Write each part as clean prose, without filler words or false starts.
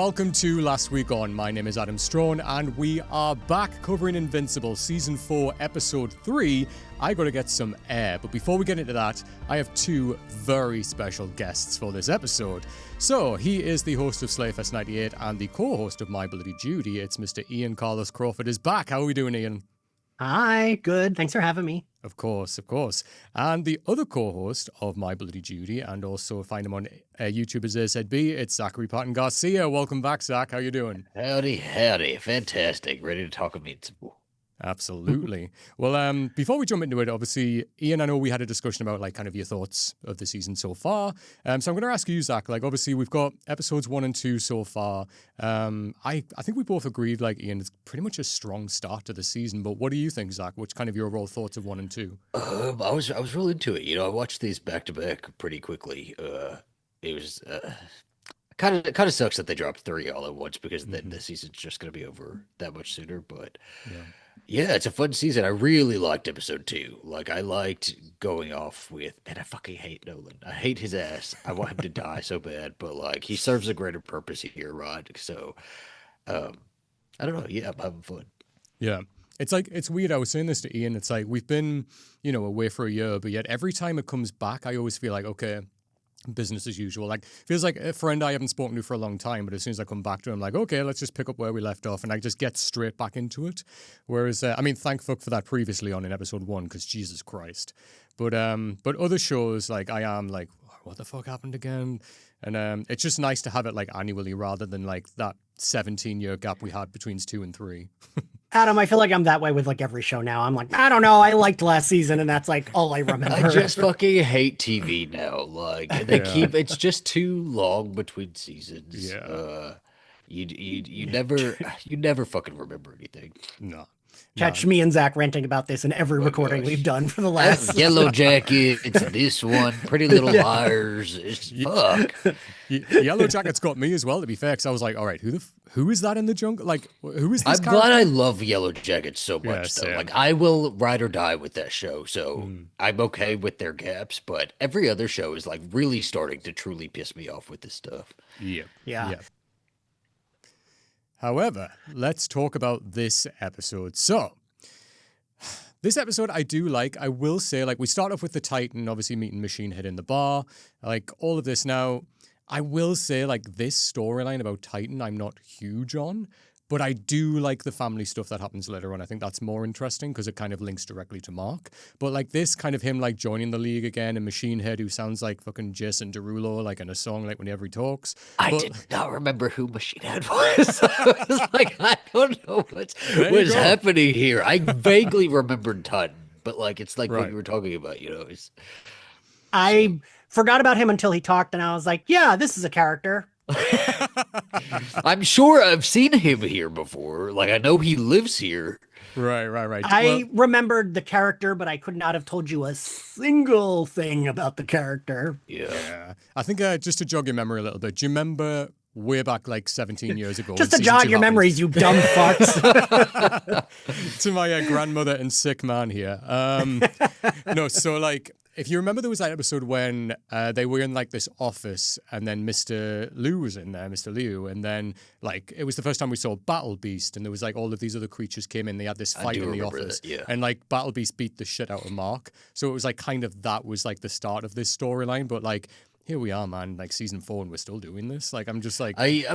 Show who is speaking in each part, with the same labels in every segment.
Speaker 1: welcome to Last Week On. My name is Adam Straughan, and we are back covering Invincible, Season 4, Episode 3. I got to get some air, but before we get into that, I have two very special guests for this episode. So, he is the host of Slayfest 98 and the co-host of My Bloody Judy. It's Mr. Ian Carlos Crawford is back. How are we doing, Ian?
Speaker 2: Hi, good. Thanks for having me.
Speaker 1: Of course, of course. And the other co-host of My Bloody Judy, and also find him on YouTube as AZB, it's Zachary Patton Garcia. Welcome back, Zach. How you doing?
Speaker 3: Howdy, howdy. Fantastic. Ready to talk Invincible.
Speaker 1: Absolutely. Well, before we jump into it, obviously, Ian, I know we had a discussion about kind of your thoughts of the season so far. So I'm going to ask you, Zach, obviously we've got episodes 1 and 2 so far. I think we both agreed, Ian, it's pretty much a strong start to the season. But what do you think, Zach? What's kind of your overall thoughts of 1 and 2?
Speaker 3: I was real into it. I watched these back to back pretty quickly. It was kind of sucks that they dropped 3 all at once because then the season's just going to be over that much sooner. But yeah, it's a fun season. I really liked episode 2. I liked going off with, man, I fucking hate Nolan. I hate his ass. I want him to die so bad, but he serves a greater purpose here, right? So, I don't know. Yeah, I'm having fun.
Speaker 1: Yeah. It's weird. I was saying this to Ian. It's we've been, away for a year, but yet every time it comes back, I always feel okay, business as usual. Feels like a friend I haven't spoken to for a long time, but as soon as I come back to him, okay, let's just pick up where we left off, and I just get straight back into it. Whereas, thank fuck for that previously on in episode 1, because Jesus Christ. But other shows, I am what the fuck happened again? And it's just nice to have it annually rather than that 17-year gap we had between 2 and 3.
Speaker 2: Adam, I feel like I'm that way with every show now. I'm I don't know. I liked last season, and that's all I remember.
Speaker 3: I just fucking hate TV now. They keep it's just too long between seasons.
Speaker 1: Yeah.
Speaker 3: You never fucking remember anything.
Speaker 1: No.
Speaker 2: Catch me and Zach ranting about this in every recording we've done for the last
Speaker 3: Yellow Jacket. It's this one. Pretty Little Liars. It's fuck.
Speaker 1: Yellow Jacket's got me as well, to be fair, because I was all right, who is that in the jungle? Who is this
Speaker 3: I'm
Speaker 1: character?
Speaker 3: glad I love Yellow Jacket so much, though.
Speaker 1: Same.
Speaker 3: I will ride or die with that show, so I'm okay with their gaps, but every other show is really starting to truly piss me off with this stuff.
Speaker 1: Yeah. However, let's talk about this episode. So, this episode I do like. I will say, we start off with the Titan, obviously meeting Machine Head in the bar. All of this now, I will say, this storyline about Titan, I'm not huge on. But I do like the family stuff that happens later on. I think that's more interesting because it kind of links directly to Mark. But this kind of him joining the league again and Machine Head who sounds like fucking Jason Derulo in a song whenever he talks.
Speaker 3: I did not remember who Machine Head was. I was I don't know what's happening here. I vaguely remembered Titan, but it's what you were talking about,
Speaker 2: I forgot about him until he talked, and I was yeah, this is a character.
Speaker 3: I'm sure I've seen him here before. I know he lives here.
Speaker 1: Right.
Speaker 2: I remembered the character, but I could not have told you a single thing about the character.
Speaker 1: Yeah. I think just to jog your memory a little bit, do you remember way back 17 years ago?
Speaker 2: Just to jog your memories, you dumb fucks.
Speaker 1: To my grandmother and sick man here. No, so if you remember, there was that episode when they were in this office, and then Mr. Liu was in there, Mr. Liu, and then it was the first time we saw Battle Beast, and there was all of these other creatures came in. They had this fight in the office, and Battle Beast beat the shit out of Mark. So it was kind of that was the start of this storyline, but here we are, man, season 4, and we're still doing this. I'm just
Speaker 3: I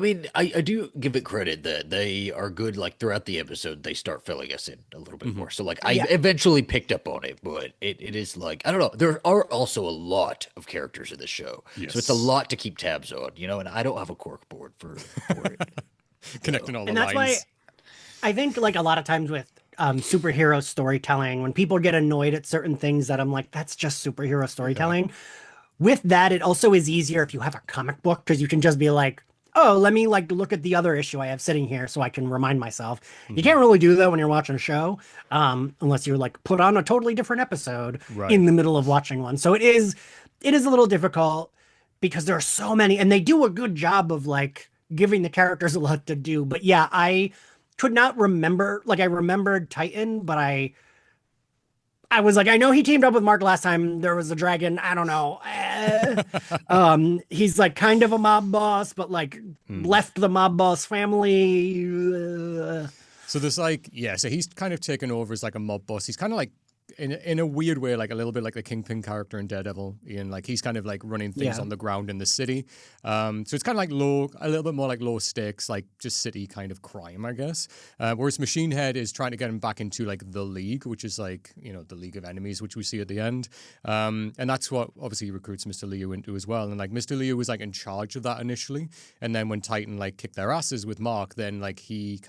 Speaker 3: do give it credit that they are good. Throughout the episode, they start filling us in a little bit more. So I eventually picked up on it, but it is I don't know. There are also a lot of characters in this show, so it's a lot to keep tabs on, and I don't have a cork board for it.
Speaker 1: Connecting all the
Speaker 2: and that's
Speaker 1: lines.
Speaker 2: Why I think a lot of times with superhero storytelling, when people get annoyed at certain things, that I'm that's just superhero storytelling. Yeah. With that, it also is easier if you have a comic book, because you can just be oh, let me look at the other issue I have sitting here so I can remind myself. You can't really do that when you're watching a show, unless you're put on a totally different episode in the middle of watching one. So it is a little difficult because there are so many, and they do a good job of giving the characters a lot to do. But yeah, I could not remember, I remembered Titan, but I I was like, I know he teamed up with Mark last time there was a dragon. I don't know. He's like kind of a mob boss, but like left the mob boss family.
Speaker 1: So there's like, yeah, so he's kind of taken over as like a mob boss. He's kind of like, in a weird way, like a little bit like the Kingpin character in Daredevil, Ian. Like he's kind of like running things on the ground in the city. So it's kind of like a little bit more like low stakes, like just city kind of crime, I guess. Whereas Machine Head is trying to get him back into like the League, which is like, you know, the League of Enemies, which we see at the end. And that's what obviously he recruits Mr. Leo into as well. And like Mr. Leo was like in charge of that initially. And then when Titan like kicked their asses with Mark, then like he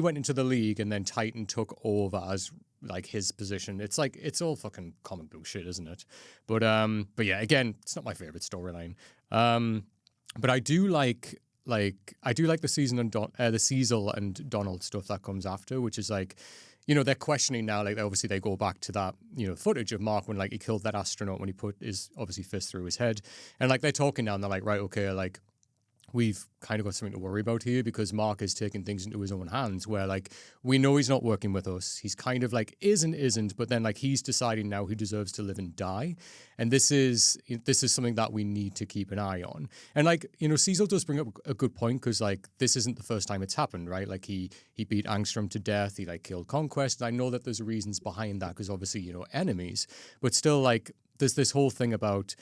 Speaker 1: went into the League and then Titan took over as like his position. It's like, it's all fucking comic book shit, isn't it? But yeah, again, it's not my favorite storyline. But I do like the season and the Cecil and Donald stuff that comes after, which is like, you know, they're questioning now, like obviously they go back to that, you know, footage of Mark when like he killed that astronaut when he put his obviously fist through his head. And like they're talking now and they're like, right, okay, like we've kind of got something to worry about here because Mark is taking things into his own hands where like we know he's not working with us. He's kind of like isn't, but then like he's deciding now he deserves to live and die. And this is something that we need to keep an eye on. And like, you know, Cecil does bring up a good point because like this isn't the first time it's happened, right? Like he beat Angstrom to death. He like killed Conquest. And I know that there's reasons behind that because obviously, you know, enemies, but still like there's this whole thing about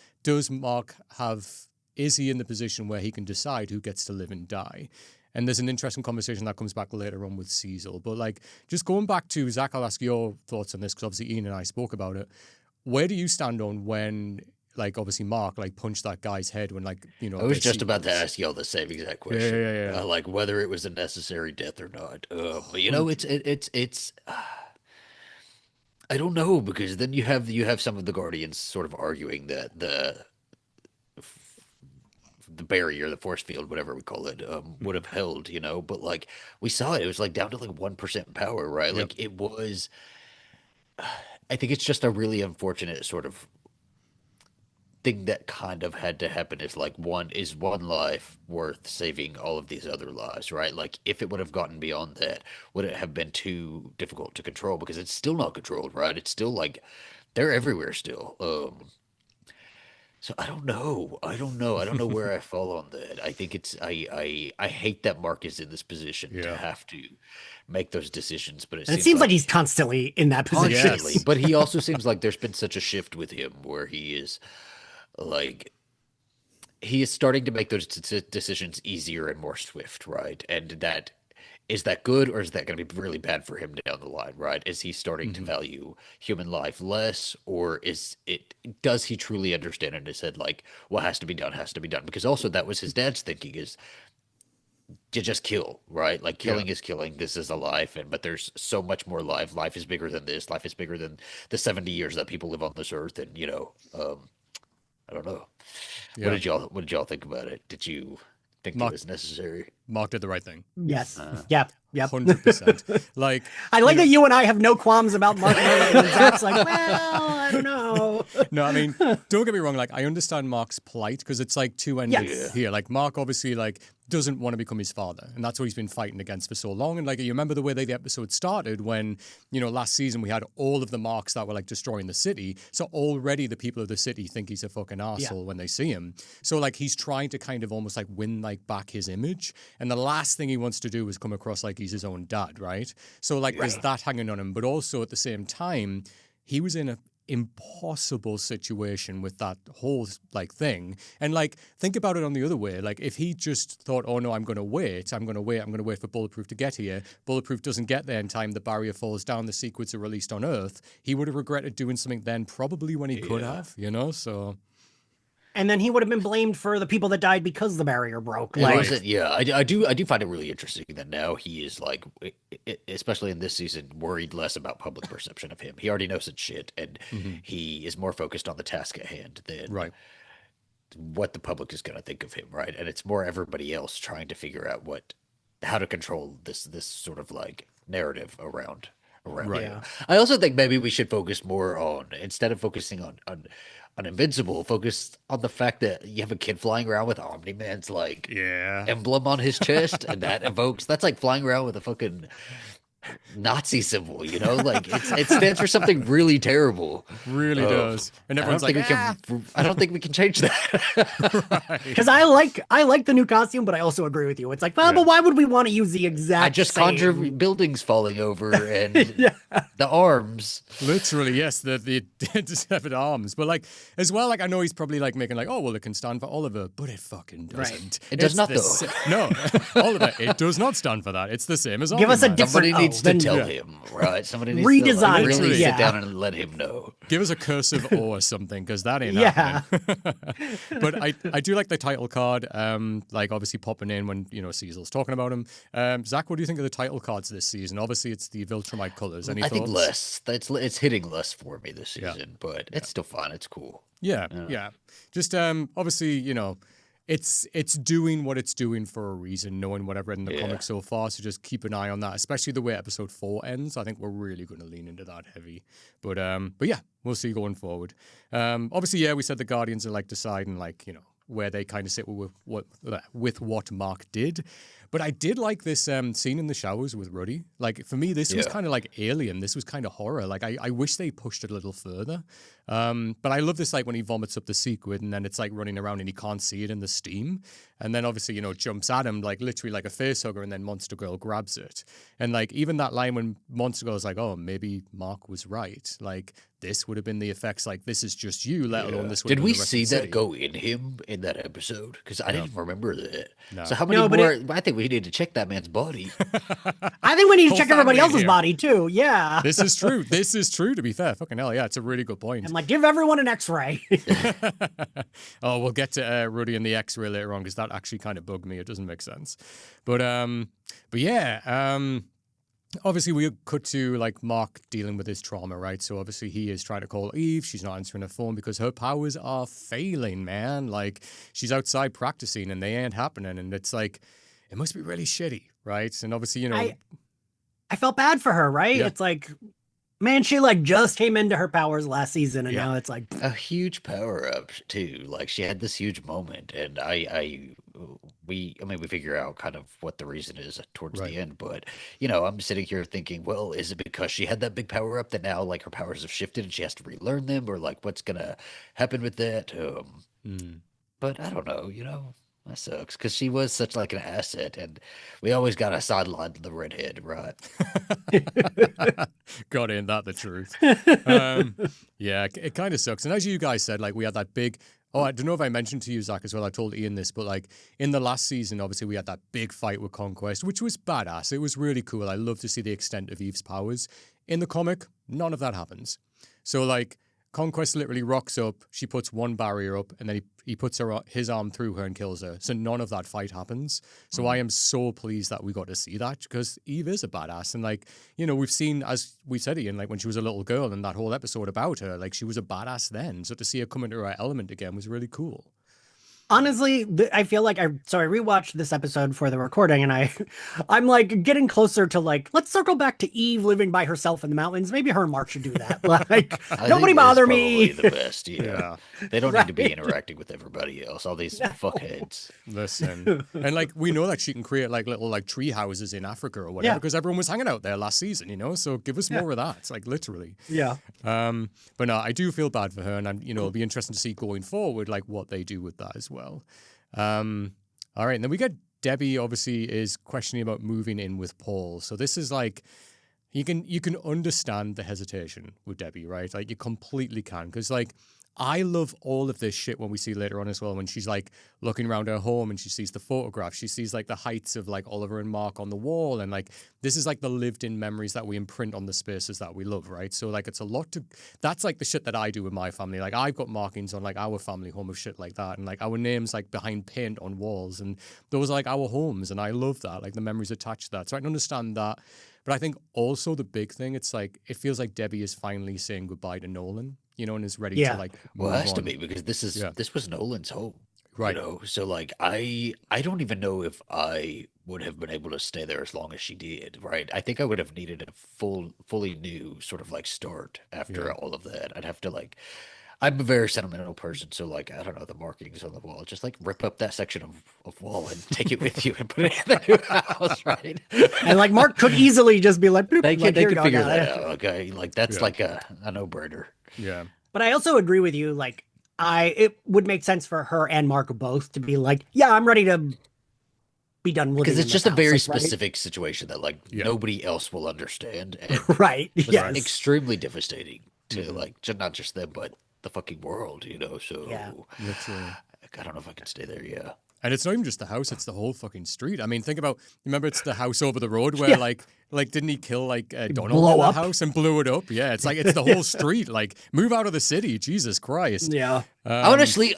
Speaker 1: is he in the position where he can decide who gets to live and die? And there's an interesting conversation that comes back later on with Cecil. But like, just going back to Zach, I'll ask your thoughts on this because obviously Ian and I spoke about it. Where do you stand on when, like, obviously Mark like punched that guy's head when, like, you know?
Speaker 3: I was just about to ask y'all the same exact question.
Speaker 1: Yeah.
Speaker 3: Like whether it was a necessary death or not. But you know, it's. I don't know because then you have some of the Guardians sort of arguing that the barrier, the force field, whatever we call it, would have held, you know, but like we saw it was like down to like 1% power, right? Like it was, I think it's just a really unfortunate sort of thing that kind of had to happen is like one life worth saving all of these other lives, right? Like if it would have gotten beyond that, would it have been too difficult to control? Because it's still not controlled, right? It's still like they're everywhere still. So I don't know. I don't know where I fall on that. I think it's I hate that Mark is in this position to have to make those decisions, but
Speaker 2: it seems like he's constantly in that position.
Speaker 3: Constantly, but he also seems like there's been such a shift with him where he is like he is starting to make those decisions easier and more swift, right? And that is that good or is that going to be really bad for him down the line, right? Is he starting to value human life less, or does he truly understand in his head, like, what has to be done has to be done? Because also that was his dad's thinking is to just kill, right? Like killing is killing. This is a life, but there's so much more life. Life is bigger than this. Life is bigger than the 70 years that people live on this earth. And, you know, I don't know. Yeah. What did y'all think about it? Did you think it was necessary?
Speaker 1: Mark did the right thing.
Speaker 2: Yes. Yep.
Speaker 1: 100%. Like
Speaker 2: I like that you and I have no qualms about Mark. And Zach's like, well, I don't know.
Speaker 1: No, I mean, don't get me wrong. Like, I understand Mark's plight because it's like two endings here. Like, Mark obviously like doesn't want to become his father, and that's what he's been fighting against for so long. And like, you remember the way the episode started when, you know, last season we had all of the Marks that were like destroying the city. So already the people of the city think he's a fucking asshole when they see him. So like, he's trying to kind of almost like win like back his image, and the last thing he wants to do is come across like he's his own dad, right? So like, there's that hanging on him, but also at the same time, he was in a impossible situation with that whole like thing. And like, think about it on the other way. Like, if he just thought, oh no, I'm going to wait for Bulletproof to get here. Bulletproof doesn't get there in time. The barrier falls down. The secrets are released on Earth. He would have regretted doing something then, probably when he could have, you know? So.
Speaker 2: And then he would have been blamed for the people that died because the barrier broke.
Speaker 3: Like, I do find it really interesting that now he is like, especially in this season, worried less about public perception of him. He already knows it's shit, and he is more focused on the task at hand than what the public is going to think of him, right? And it's more everybody else trying to figure out how to control this sort of like narrative around him. I also think maybe we should focus more on, instead of focusing on Invincible, focused on the fact that you have a kid flying around with Omni-Man's like emblem on his chest, and that's like flying around with a fucking Nazi symbol, you know, like it stands for something really terrible.
Speaker 1: Really does. And everyone's like,
Speaker 3: I don't think we can change that.
Speaker 1: right.
Speaker 2: Because I like the new costume, but I also agree with you. It's like, well,
Speaker 1: Yeah.
Speaker 2: but why would we want to use the exact
Speaker 3: I just
Speaker 2: same?
Speaker 3: conjure buildings falling over and
Speaker 2: Yeah.
Speaker 3: the arms.
Speaker 1: Literally, yes, the severed arms. But like as well, like I know he's probably like making like, oh well, it can stand for Oliver, but it fucking doesn't.
Speaker 3: It does not,
Speaker 1: the
Speaker 3: though.
Speaker 1: No, Oliver, it does not stand for that. It's the same as
Speaker 2: Give us a
Speaker 1: Omniman.
Speaker 2: different-
Speaker 3: Somebody needs to
Speaker 2: then-
Speaker 3: tell
Speaker 1: Yeah.
Speaker 3: him, right? Somebody needs
Speaker 2: Redesign
Speaker 3: to like,
Speaker 1: it,
Speaker 3: really
Speaker 2: yeah.
Speaker 3: sit down and let him know.
Speaker 1: Give us a cursive O or something, because that ain't
Speaker 2: Yeah.
Speaker 1: happening. But I do like the title card, like obviously popping in when, you know, Cecil's talking about him. Zach, what do you think of the title cards this season? Obviously, it's the Viltrumite colors. Any
Speaker 3: I
Speaker 1: thoughts?
Speaker 3: think less. It's hitting less for me this
Speaker 1: Yeah.
Speaker 3: season, but it's still fun. It's cool.
Speaker 1: Yeah. Just obviously, you know, it's doing what it's doing for a reason, knowing what I've read in the comics so far. So just keep an eye on that, especially the way episode 4 ends. I think we're really going to lean into that heavy. But yeah, we'll see going forward. Obviously, yeah, we said the Guardians are like deciding like, you know, where they kind of sit with what Mark did. But I did like this scene in the showers with Ruddy. Like, for me, this was kind of like Alien. This was kind of horror. Like, I wish they pushed it a little further. But I love this, like, when he vomits up the sequin and then it's, like, running around and he can't see it in the steam. And then, obviously, you know, jumps at him, like, literally like a face hugger, and then Monster Girl grabs it. And, like, even that line when Monster Girl's like, oh, maybe Mark was right. Like, this would have been the effects, like, this is just you, let alone this would have
Speaker 3: Did
Speaker 1: been
Speaker 3: we
Speaker 1: the rest
Speaker 3: see
Speaker 1: of the
Speaker 3: that
Speaker 1: city.
Speaker 3: go in him in that episode? Because I didn't remember that.
Speaker 1: No.
Speaker 3: So how many
Speaker 2: No, but
Speaker 3: more? I think we need to check that man's body.
Speaker 2: I think we need to
Speaker 1: Whole
Speaker 2: check everybody
Speaker 1: family
Speaker 2: else's
Speaker 1: here.
Speaker 2: body too. Yeah.
Speaker 1: This is true. This is true, to be fair. Fucking hell, yeah, it's a really good point.
Speaker 2: And like, give everyone an X-ray.
Speaker 1: Oh, we'll get to Ruddy and the X-ray later on, because that actually kind of bugged me. It doesn't make sense. But yeah, obviously we cut to like Mark dealing with his trauma, right? So obviously he is trying to call Eve. She's not answering her phone because her powers are failing, man. Like, she's outside practicing and they ain't happening. And it's like, it must be really shitty, right? And obviously, you know,
Speaker 2: I felt bad for her, right?
Speaker 1: Yeah.
Speaker 2: It's like, man, she like just came into her powers last season, and now it's like,
Speaker 3: A huge power up too. Like, she had this huge moment, and we figure out kind of what the reason is towards
Speaker 1: Right.
Speaker 3: the end. But you know, I'm sitting here thinking, well, is it because she had that big power up that now like her powers have shifted and she has to relearn them, or like what's gonna happen with that? But I don't know. You know, that sucks because she was such like an asset, and we always got a sideline to the redhead, right?
Speaker 1: God, ain't that the truth? Yeah, it kind of sucks. And as you guys said, like, we had that big. Oh, I don't know if I mentioned to you, Zach, as well. I told Ian this, but like in the last season, obviously we had that big fight with Conquest, which was badass. It was really cool. I love to see the extent of Eve's powers. In the comic, none of that happens. So like, Conquest literally rocks up, she puts one barrier up, and then he puts his arm through her and kills her. So none of that fight happens. So I am so pleased that we got to see that, because Eve is a badass. And like, you know, we've seen, as we said, Ian, like when she was a little girl and that whole episode about her, like she was a badass then. So to see her come into her element again was really cool.
Speaker 2: honestly, I feel like I rewatched this episode for the recording, and I'm like getting closer to like, let's circle back to Eve living by herself in the mountains. Maybe her and Mark should do that. Like,
Speaker 3: I
Speaker 2: nobody
Speaker 3: think
Speaker 2: bother
Speaker 3: that's
Speaker 2: me.
Speaker 3: probably the best. Yeah, they don't need to be
Speaker 2: Right.
Speaker 3: interacting with everybody else. All these fuckheads.
Speaker 1: Listen, and like we know that she can create like little like tree houses in Africa or whatever,
Speaker 2: Yeah.
Speaker 1: because everyone was hanging out there last season, you know. So give us more of that. It's like literally.
Speaker 2: Yeah.
Speaker 1: But no, I do feel bad for her, and I'm, you know, it'll be interesting to see going forward, like what they do with that as well. All right, and then we get Debbie. Obviously, is questioning about moving in with Paul. So this is like, you can understand the hesitation with Debbie, right? Like you completely can, because like I love all of this shit when we see later on as well, when she's like looking around her home and she sees the photograph, she sees like the heights of like Oliver and Mark on the wall, and like this is like the lived in memories that we imprint on the spaces that we love, right? So like it's a lot to, that's like the shit that I do with my family. Like I've got markings on like our family home of shit like that, and like our names like behind paint on walls, and those are like our homes, and I love that, like the memories attached to that. So I can understand that. But I think also the big thing, it's like, it feels like Debbie is finally saying goodbye to Nolan, you know, and is ready to like
Speaker 3: Well,
Speaker 1: move
Speaker 3: it has to
Speaker 1: on.
Speaker 3: be, because this was Nolan's home.
Speaker 1: Right.
Speaker 3: You know, so like I don't even know if I would have been able to stay there as long as she did, right? I think I would have needed a fully new sort of like start after
Speaker 1: Yeah.
Speaker 3: all of that. I'd have to like, I'm a very sentimental person, so like I don't know, the markings on the wall. Just like rip up that section of wall and take it with you and put it in the new house, right?
Speaker 2: And like Mark could easily just be like, "Bloop,"
Speaker 3: They
Speaker 2: like,
Speaker 3: could
Speaker 2: "Here, dog,
Speaker 3: figure
Speaker 2: got
Speaker 3: that
Speaker 2: it."
Speaker 3: out. Okay, like that's
Speaker 1: Yeah.
Speaker 3: like a no-brainer.
Speaker 1: Yeah.
Speaker 2: But I also agree with you. Like, it would make sense for her and Mark both to be like, "Yeah, I'm ready to be done living."
Speaker 3: Because it's
Speaker 2: in
Speaker 3: just
Speaker 2: this
Speaker 3: a very
Speaker 2: house, like,
Speaker 3: specific situation that like
Speaker 1: Yeah.
Speaker 3: nobody else will understand, and
Speaker 2: right? Right.
Speaker 3: was
Speaker 2: Yes.
Speaker 3: extremely devastating to like not just them, but the fucking world, you know. So
Speaker 2: Yeah.
Speaker 1: Literally.
Speaker 3: I don't know if I can stay there. Yeah.
Speaker 1: And it's not even just the house; it's the whole fucking street. I mean, think about. Remember, it's the house over the road where,
Speaker 2: Yeah.
Speaker 1: like, didn't he kill like Donald
Speaker 2: blow
Speaker 1: in the
Speaker 2: up?
Speaker 1: house and blew it up? Yeah, it's like it's the whole street. Like, move out of the city, Jesus Christ!
Speaker 2: Yeah.
Speaker 3: Honestly,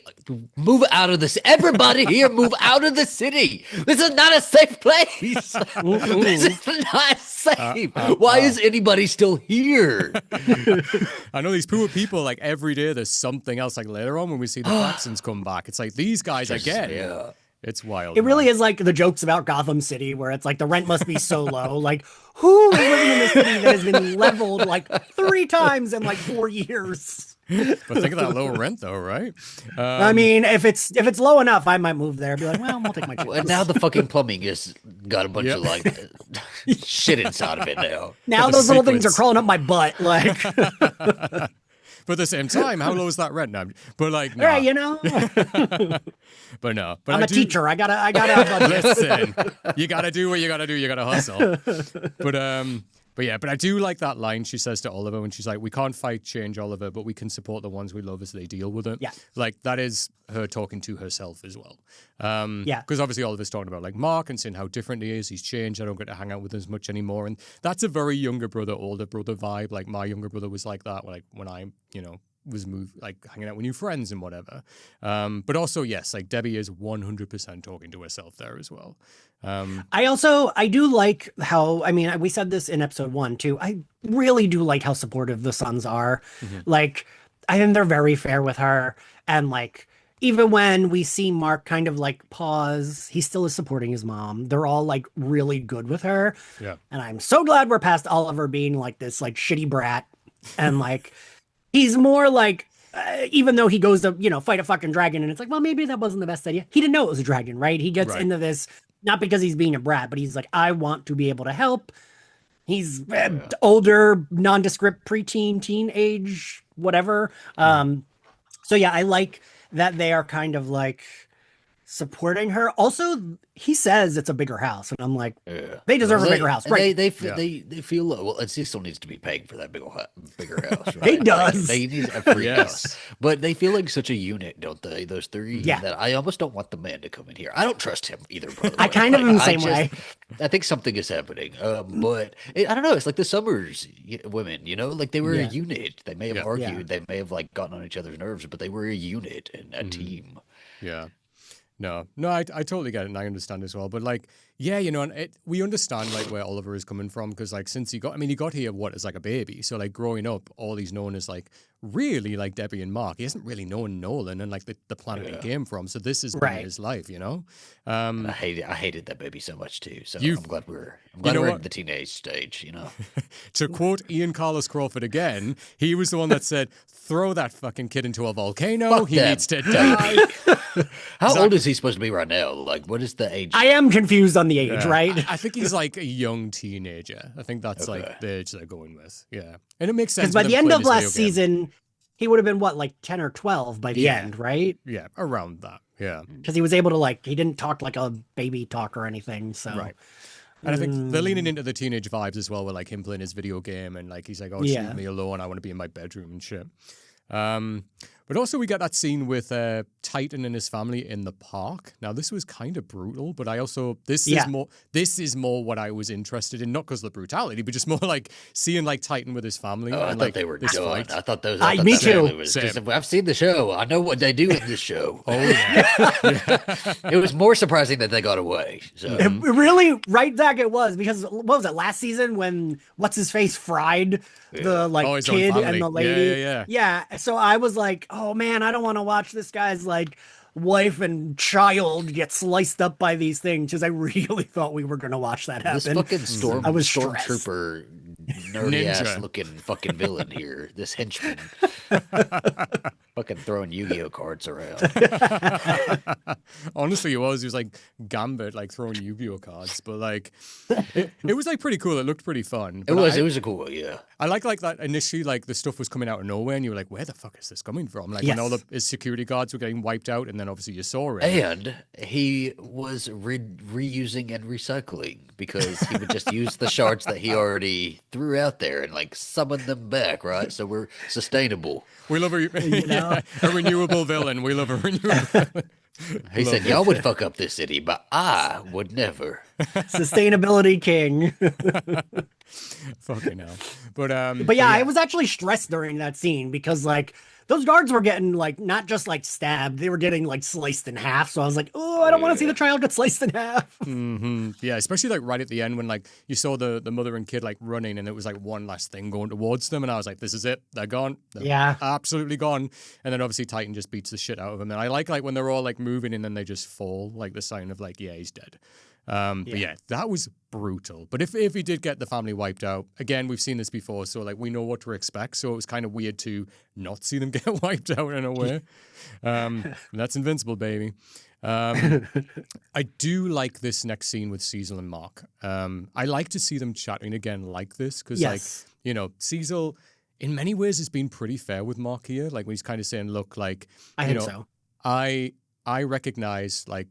Speaker 3: move out of this. Everybody here, move out of the city. This is not a safe place. This is not safe. Why is anybody still here?
Speaker 1: I know these poor people. Like every day, there's something else. Like later on, when we see the factions come back, it's like these guys again.
Speaker 3: Yeah.
Speaker 1: It's wild.
Speaker 2: It really
Speaker 1: man.
Speaker 2: is like the jokes about Gotham City, where it's like the rent must be so low. Like, who is living in a city that has been leveled like 3 times in like 4 years?
Speaker 1: But think of that low rent, though, right?
Speaker 2: I mean, if it's low enough, I might move there. Be like, well, we'll take my
Speaker 3: And
Speaker 2: chance.
Speaker 3: now the fucking plumbing has got a bunch
Speaker 1: Yep.
Speaker 3: of like shit inside of it now.
Speaker 2: Now
Speaker 1: the
Speaker 2: those little things are
Speaker 1: sequence.
Speaker 2: crawling up my butt. Like,
Speaker 1: But at the same time, how low is that rent now? But like, nah.
Speaker 2: hey, you know,
Speaker 1: But no. But
Speaker 2: I'm
Speaker 1: I
Speaker 2: a
Speaker 1: do-
Speaker 2: teacher. I gotta have budget.
Speaker 1: Listen, you gotta do what you gotta do. You gotta hustle. But yeah, but I do like that line she says to Oliver when she's like, "We can't fight change, Oliver, but we can support the ones we love as they deal with it."
Speaker 2: Yeah.
Speaker 1: Like that is her talking to herself as well.
Speaker 2: Yeah.
Speaker 1: Because obviously Oliver's talking about like Mark and saying how different he is. He's changed. I don't get to hang out with him as much anymore, and that's a very younger brother, older brother vibe. Like my younger brother was like that. Like when I, was moved like hanging out with new friends and whatever. But also, yes, like Debbie is 100% talking to herself there as well.
Speaker 2: I do like how, I mean, we said this in episode 1 too. I really do like how supportive the sons are. Like, I think they're very fair with her. And like, even when we see Mark kind of like pause, he still is supporting his mom. They're all like really good with her.
Speaker 1: Yeah.
Speaker 2: And I'm so glad we're past Oliver being like this like shitty brat. And like, he's more like, even though he goes to, fight a fucking dragon and it's like, well, maybe that wasn't the best idea. He didn't know it was a dragon, right? He gets
Speaker 1: Right.
Speaker 2: into this, not because he's being a brat, but he's like, I want to be able to help. He's older, nondescript, preteen, teenage, whatever. So yeah, I like that they are kind of like supporting her. Also, he says it's a bigger house, and I'm like, they deserve a bigger house, right?
Speaker 3: They feel well. And Cecil needs to be paying for that bigger house. Right?
Speaker 2: He does.
Speaker 3: They need a free
Speaker 1: Yes.
Speaker 3: house, but they feel like such a unit, don't they? Those three.
Speaker 2: Yeah.
Speaker 3: That I almost don't want the man to come in here. I don't trust him either. By the
Speaker 2: I
Speaker 3: way.
Speaker 2: kind of am the
Speaker 3: I
Speaker 2: same
Speaker 3: just-
Speaker 2: way.
Speaker 3: I think something is happening. But I don't know. It's like the Summers women. Like they were a
Speaker 2: Yeah.
Speaker 3: unit. They may have
Speaker 1: Yeah.
Speaker 3: argued.
Speaker 2: Yeah.
Speaker 3: They may have like gotten on each other's nerves, but they were a unit and a team.
Speaker 1: Yeah. No, I totally get it and I understand as well. But like, yeah, and we understand like where Oliver is coming from because like since he got here as like a baby. So like growing up, all he's known is like really like Debbie and Mark. He hasn't really known Nolan and like the planet he came from. So this is
Speaker 2: Right.
Speaker 1: his life,
Speaker 3: I hated that baby so much too. So
Speaker 1: You've-
Speaker 3: I'm glad we're
Speaker 1: know
Speaker 3: in
Speaker 1: what?
Speaker 3: the teenage stage.
Speaker 1: To quote Ian Carlos Crawford again, he was the one that said, "Throw that fucking kid into a volcano.
Speaker 3: Fuck
Speaker 1: He
Speaker 3: them."
Speaker 1: needs to die."
Speaker 3: How old is he supposed to be right now? Like, what is the age?
Speaker 2: I am confused on the age, right?
Speaker 1: I think he's like a young teenager. I think that's
Speaker 3: Okay.
Speaker 1: like the age they're going with. Yeah. And it makes sense.
Speaker 2: Because by
Speaker 1: with
Speaker 2: the
Speaker 1: him
Speaker 2: end
Speaker 1: playing
Speaker 2: of
Speaker 1: his
Speaker 2: last
Speaker 1: video game.
Speaker 2: season, he would have been what, like 10 or 12 by the
Speaker 1: Yeah.
Speaker 2: end, right?
Speaker 1: Yeah, around that. Yeah.
Speaker 2: Because he was able to he didn't talk like a baby talk or anything. So
Speaker 1: Right. And I think they're leaning into the teenage vibes as well, with like him playing his video game and like he's like, "Oh, just
Speaker 2: Yeah.
Speaker 1: leave me alone. I want to be in my bedroom and shit." But also we got that scene with Titan and his family in the park. Now this was kind of brutal, but this is more what I was interested in, not because of the brutality, but just more like seeing like Titan with his family.
Speaker 3: Oh, I
Speaker 1: and,
Speaker 3: thought
Speaker 1: like,
Speaker 3: they were
Speaker 1: this
Speaker 3: done.
Speaker 1: fight.
Speaker 3: I thought those.
Speaker 2: Me
Speaker 3: that
Speaker 2: too.
Speaker 3: really was- 'cause I've seen the show. I know what they do in this show.
Speaker 1: Oh yeah.
Speaker 3: It was more surprising that they got away. So
Speaker 2: It really, right, Zach, it was. Because what was it, last season when what's his face fried the
Speaker 1: Oh, his own
Speaker 2: kid
Speaker 1: family.
Speaker 2: and the
Speaker 1: Yeah,
Speaker 2: lady?
Speaker 1: yeah.
Speaker 2: Yeah. So I was like, oh man, I don't want to watch this guy's like wife and child get sliced up by these things, because I really thought we were gonna watch that
Speaker 3: this
Speaker 2: happen.
Speaker 3: fucking
Speaker 2: I was stressed.
Speaker 3: stormtrooper nerdy ass
Speaker 1: Ninja.
Speaker 3: looking fucking villain here. This henchman. fucking throwing Yu-Gi-Oh cards around.
Speaker 1: Honestly, he was like Gambit, like throwing Yu-Gi-Oh cards, but like it was like pretty cool. It looked pretty fun.
Speaker 3: It was a cool one, yeah.
Speaker 1: I like that initially, like the stuff was coming out of nowhere, and you were like, "Where the fuck is this coming from?" Like when all his security guards were getting wiped out, and then obviously you saw it.
Speaker 3: And he was reusing and recycling because he would just use the shards that he already threw out there and like summon them back, right? So we're sustainable.
Speaker 1: We love a renewable villain. We love a renewable villain.
Speaker 3: He said, y'all would fuck up this city, but I would never.
Speaker 2: Sustainability king.
Speaker 1: Fucking hell. But
Speaker 2: yeah, I was actually stressed during that scene because like those guards were getting like not just like stabbed, they were getting like sliced in half. So I was like, oh, I don't want to see the child get sliced in half.
Speaker 1: Mm-hmm. Yeah, especially like right at the end when like you saw the mother and kid like running and it was like one last thing going towards them, and I was like, this is it, they're gone. They're absolutely gone. And then obviously Titan just beats the shit out of him. And I like when they're all like moving and then they just fall, like the sign of like, yeah, he's dead. But yeah, that was brutal. But if he did get the family wiped out, again, we've seen this before, so like we know what to expect. So it was kind of weird to not see them get wiped out in a way. That's Invincible, baby. I do like this next scene with Cecil and Mark. I like to see them chatting again like this because, like, you know, Cecil in many ways has been pretty fair with Mark here. Like when he's kind of saying, "Look, like, I recognize like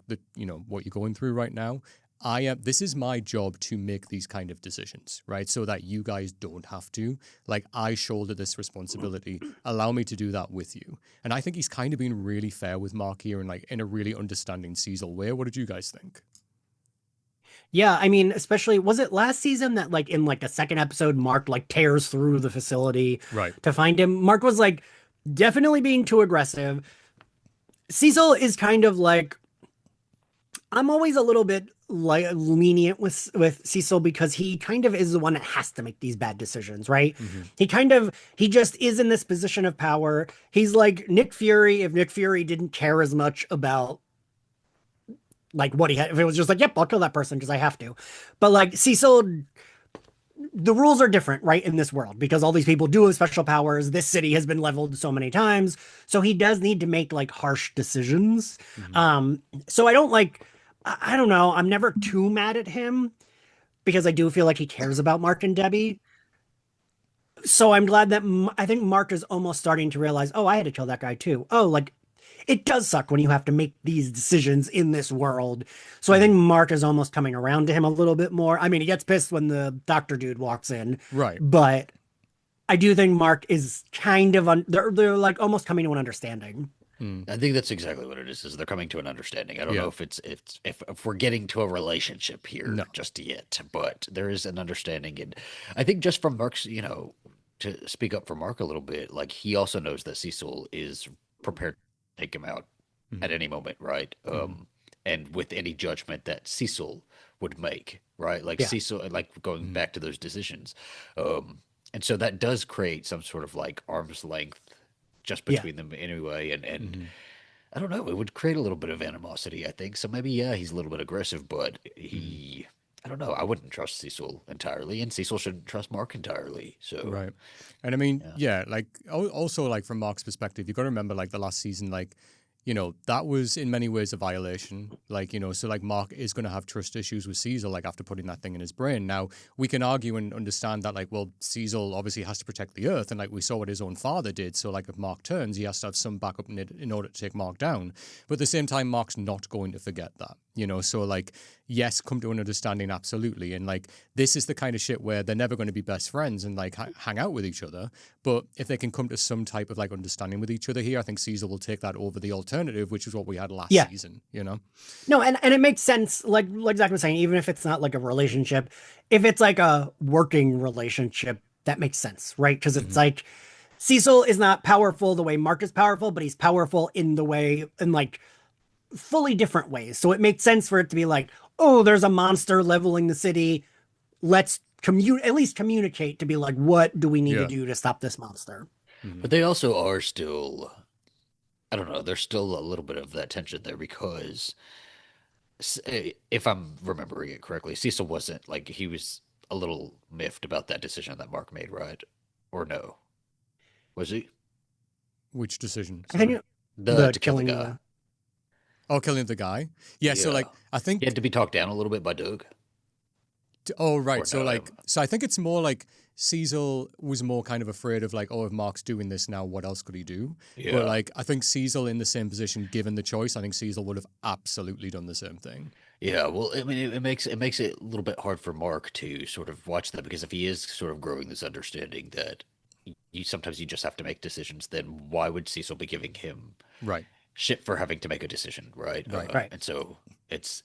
Speaker 1: what you're going through right now. This is my job to make these kind of decisions, right? So that you guys don't have to. Like, I shoulder this responsibility. Allow me to do that with you." And I think he's kind of been really fair with Mark here and like in a really understanding Cecil way. What did you guys think?
Speaker 2: Yeah, I mean, especially was it last season that like in like a second episode, Mark like tears through the facility to find him. Mark was like definitely being too aggressive. Cecil is kind of like, I'm always a little bit like lenient with Cecil because he kind of is the one that has to make these bad decisions, right? Mm-hmm. He just is in this position of power. He's like Nick Fury if Nick Fury didn't care as much about like what he had. If it was just like, yep, I'll kill that person because I have to. But like Cecil, the rules are different, right, in this world because all these people do have special powers. This city has been leveled so many times. So he does need to make like harsh decisions. Mm-hmm. So I don't know. I'm never too mad at him because I do feel like he cares about Mark and Debbie. So I'm glad that I think Mark is almost starting to realize, oh, I had to kill that guy too. Oh, like it does suck when you have to make these decisions in this world. So I think Mark is almost coming around to him a little bit more. I mean, he gets pissed when the doctor dude walks in. Right. But I do think Mark is kind of, they're like almost coming to an understanding.
Speaker 3: I think that's exactly what it is they're coming to an understanding. I don't know if if we're getting to a relationship here just yet, but there is an understanding. And I think just from Mark's, to speak up for Mark a little bit, like he also knows that Cecil is prepared to take him out at any moment, right? And with any judgment that Cecil would make, right? Like Cecil, like going back to those decisions. And so that does create some sort of like arm's length just between them anyway. And I don't know, it would create a little bit of animosity, I think. So maybe, he's a little bit aggressive, but I don't know. I wouldn't trust Cecil entirely, and Cecil shouldn't trust Mark entirely. So
Speaker 1: right. And I mean, like also like from Mark's perspective, you got to remember like the last season, like, that was in many ways a violation. Like, so like Mark is going to have trust issues with Cecil, like after putting that thing in his brain. Now, we can argue and understand that, like, well, Cecil obviously has to protect the Earth. And like we saw what his own father did. So like if Mark turns, he has to have some backup in order to take Mark down. But at the same time, Mark's not going to forget that, So like, yes, come to an understanding, absolutely. And like, this is the kind of shit where they're never going to be best friends and like hang out with each other. But if they can come to some type of like understanding with each other here, I think Cecil will take that over the alternative, which is what we had last season,
Speaker 2: No, and it makes sense, like Zach was saying, even if it's not like a relationship, if it's like a working relationship, that makes sense, right? Because it's like Cecil is not powerful the way Mark is powerful, but he's powerful in like fully different ways. So it makes sense for it to be like, oh, there's a monster leveling the city. Let's at least communicate to be like, what do we need to do to stop this monster?
Speaker 3: But they also are still, I don't know, there's still a little bit of that tension there because if I'm remembering it correctly, Cecil wasn't like, he was a little miffed about that decision that Mark made, right? Or no? Was he?
Speaker 1: Which decision?
Speaker 2: I think
Speaker 3: To kill the
Speaker 2: killing
Speaker 3: guy.
Speaker 1: Oh, killing the guy. Yeah. So like, I think
Speaker 3: He had to be talked down a little bit by Doug.
Speaker 1: Oh, right.
Speaker 3: Or
Speaker 1: So
Speaker 3: no,
Speaker 1: like, so I think it's more like Cecil was more kind of afraid of like, oh, if Mark's doing this now, what else could he do?
Speaker 3: Yeah.
Speaker 1: But like, I think Cecil in the same position, given the choice, I think Cecil would have absolutely done the same thing.
Speaker 3: Yeah, well, I mean, it makes it a little bit hard for Mark to sort of watch that, because if he is sort of growing this understanding that you sometimes you just have to make decisions, then why would Cecil be giving him
Speaker 1: Right.
Speaker 3: shit for having to make a decision, right?
Speaker 1: Right.
Speaker 2: Right.
Speaker 3: And so it's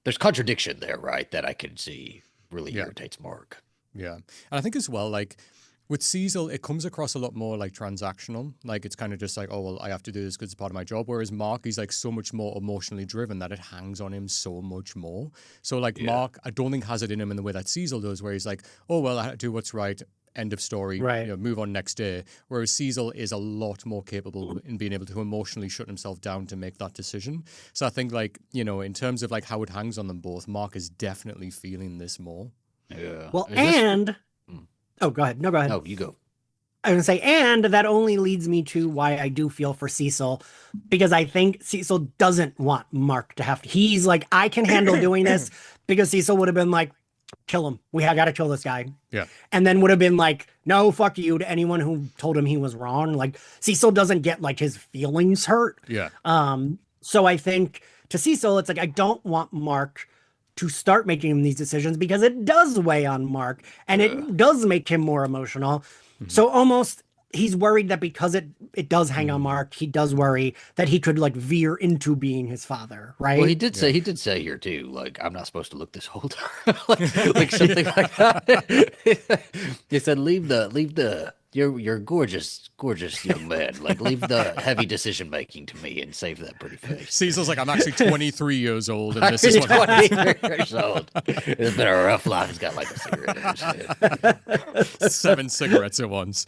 Speaker 3: there's contradiction there, right? That I can see really
Speaker 1: Yeah.
Speaker 3: irritates Mark.
Speaker 1: Yeah. And I think as well, like with Cecil, it comes across a lot more like transactional. Like it's kind of just like, oh, well, I have to do this because it's part of my job. Whereas Mark, he's like so much more emotionally driven that it hangs on him so much more. So like Mark, I don't think has it in him in the way that Cecil does, where he's like, oh, well, I have to do what's right. End of story.
Speaker 2: Right.
Speaker 1: You know, move on next day. Whereas Cecil is a lot more capable in being able to emotionally shut himself down to make that decision. So I think like, you know, in terms of like how it hangs on them both, Mark is definitely feeling this more.
Speaker 3: Yeah.
Speaker 2: Well,
Speaker 3: Is this-
Speaker 2: and oh, go ahead. No, go ahead.
Speaker 3: No, you go.
Speaker 2: I was gonna say, and that only leads me to why I do feel for Cecil, because I think Cecil doesn't want Mark to have to. He's like, I can handle doing this, because Cecil would have been like, kill him. We got to kill this guy.
Speaker 1: Yeah.
Speaker 2: And then would have been like, no, fuck you to anyone who told him he was wrong. Like Cecil doesn't get like his feelings hurt.
Speaker 1: Yeah.
Speaker 2: So I think to Cecil, it's like, I don't want Mark to start making him these decisions, because it does weigh on Mark and it does make him more emotional. So almost he's worried that because it does hang on Mark, he does worry that he could like veer into being his father, right?
Speaker 3: Well, he did say here too, like, I'm not supposed to look this old, like something like that. He said, leave the you're gorgeous young man. Like, leave the heavy decision making to me and save that pretty face.
Speaker 1: Cecil's like, I'm actually 23 years old, and this
Speaker 3: He's
Speaker 1: is what
Speaker 3: 23 years old. It's been a rough life. He's got like a cigarette in his head.
Speaker 1: 7 cigarettes at once.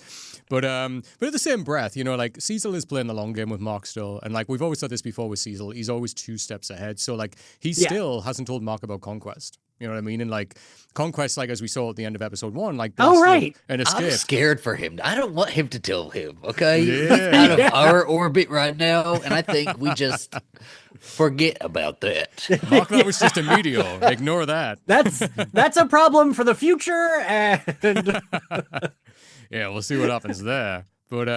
Speaker 1: But at the same breath, you know, like Cecil is playing the long game with Mark still. And like we've always said this before with Cecil, he's always 2 steps ahead. So like he still hasn't told Mark about Conquest. You know what I mean? And like Conquest, like as we saw at the end of episode 1, like
Speaker 2: right.
Speaker 1: an escape.
Speaker 3: I'm scared for him. I don't want him to tell him, okay?
Speaker 1: Yeah.
Speaker 3: Out of our orbit right now, and I think we just forget about that.
Speaker 1: Mark, that was just a meteor. Ignore that.
Speaker 2: That's a problem for the future. And
Speaker 1: Yeah, we'll see what happens there. But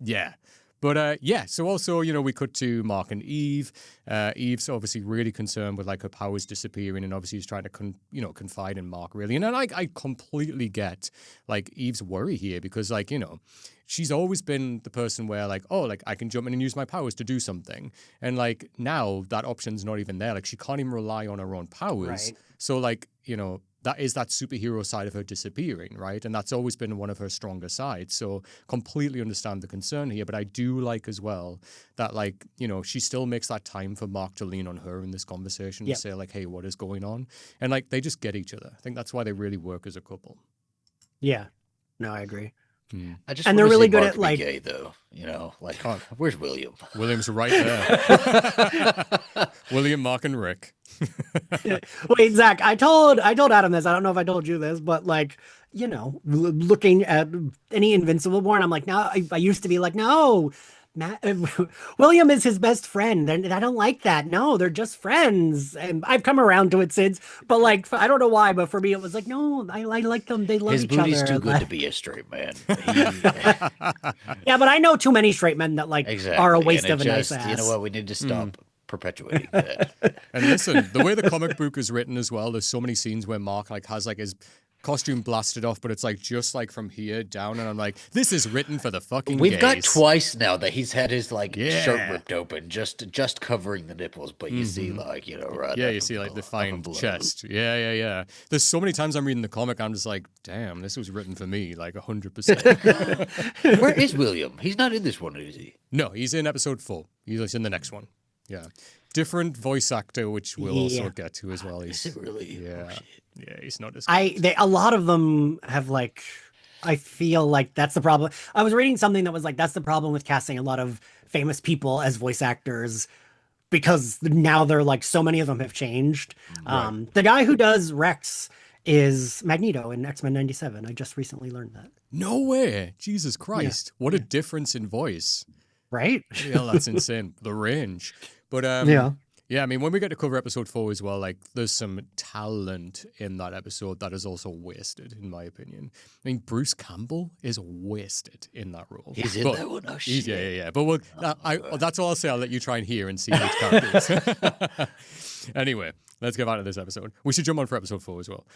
Speaker 1: yeah. But yeah, so also, you know, we cut to Mark and Eve. Eve's obviously really concerned with like her powers disappearing, and obviously she's trying to confide in Mark really. And I completely get like Eve's worry here, because like, you know, she's always been the person where like, oh, like I can jump in and use my powers to do something. And like now that option's not even there. Like she can't even rely on her own powers.
Speaker 2: Right.
Speaker 1: So like, you know, that is that superhero side of her disappearing, right? And that's always been one of her stronger sides. So completely understand the concern here, but I do like as well that like, you know, she still makes that time for Mark to lean on her in this conversation to say like, hey, what is going on? And like, they just get each other. I think that's why they really work as a couple.
Speaker 2: yeah, no, I agree.
Speaker 3: I just
Speaker 2: And
Speaker 3: wanna
Speaker 2: they're really
Speaker 3: see
Speaker 2: good
Speaker 3: Mark
Speaker 2: at,
Speaker 3: be
Speaker 2: like-
Speaker 3: gay, though. You know, like, where's William?
Speaker 1: William's right there. William, Mark, and Rick.
Speaker 2: Wait, Zach, I told Adam this. I don't know if I told you this, but like, you know, looking at any Invincible born, I'm like, no, I used to be like, no, William is his best friend. And I don't like that. No, they're just friends. And I've come around to it since, but like, I don't know why, but for me, it was like, no, I like them. They love
Speaker 3: His
Speaker 2: each other.
Speaker 3: booty's too good to be a straight man.
Speaker 2: Yeah, but I know too many straight men that like
Speaker 3: Exactly.
Speaker 2: are a waste
Speaker 3: And
Speaker 2: of a
Speaker 3: it
Speaker 2: nice
Speaker 3: just,
Speaker 2: ass.
Speaker 3: You know what? We need to stop perpetuating that.
Speaker 1: And listen, the way the comic book is written as well, there's so many scenes where Mark like has like his costume blasted off, but it's like just like from here down, and I'm like, this is written for the fucking
Speaker 3: We've got
Speaker 1: gays.
Speaker 3: twice now that he's had his like
Speaker 1: Yeah.
Speaker 3: shirt ripped open, just covering the nipples, but you see like, you know, right?
Speaker 1: Yeah,
Speaker 3: up
Speaker 1: you see like
Speaker 3: above-
Speaker 1: the
Speaker 3: up
Speaker 1: fine
Speaker 3: above.
Speaker 1: chest. Yeah. There's so many times I'm reading the comic, I'm just like, damn, this was written for me, like 100%.
Speaker 3: Where is William? He's not in this one, is he?
Speaker 1: No, he's in episode 4. He's in the next one. Yeah. Different voice actor, which we'll also get to as well.
Speaker 3: Is it really?
Speaker 1: Yeah.
Speaker 3: Oh, shit.
Speaker 1: Yeah, he's not as
Speaker 2: A lot of them have like, I feel like that's the problem. I was reading something that was like, that's the problem with casting a lot of famous people as voice actors, because now they're like, so many of them have changed. The guy who does Rex is Magneto in X-Men 97. I just recently learned that.
Speaker 1: No way. Jesus Christ. What a difference in voice.
Speaker 2: Right?
Speaker 1: Yeah, that's insane. The range. But yeah, I mean, when we get to cover episode 4 as well, like there's some talent in that episode that is also wasted, in my opinion. I mean, Bruce Campbell is wasted in that role.
Speaker 3: He's in that one. Oh, shit.
Speaker 1: Yeah. But that's all I'll say. I'll let you try and hear and see which characters. Anyway, let's get back to this episode. We should jump on for episode 4 as well.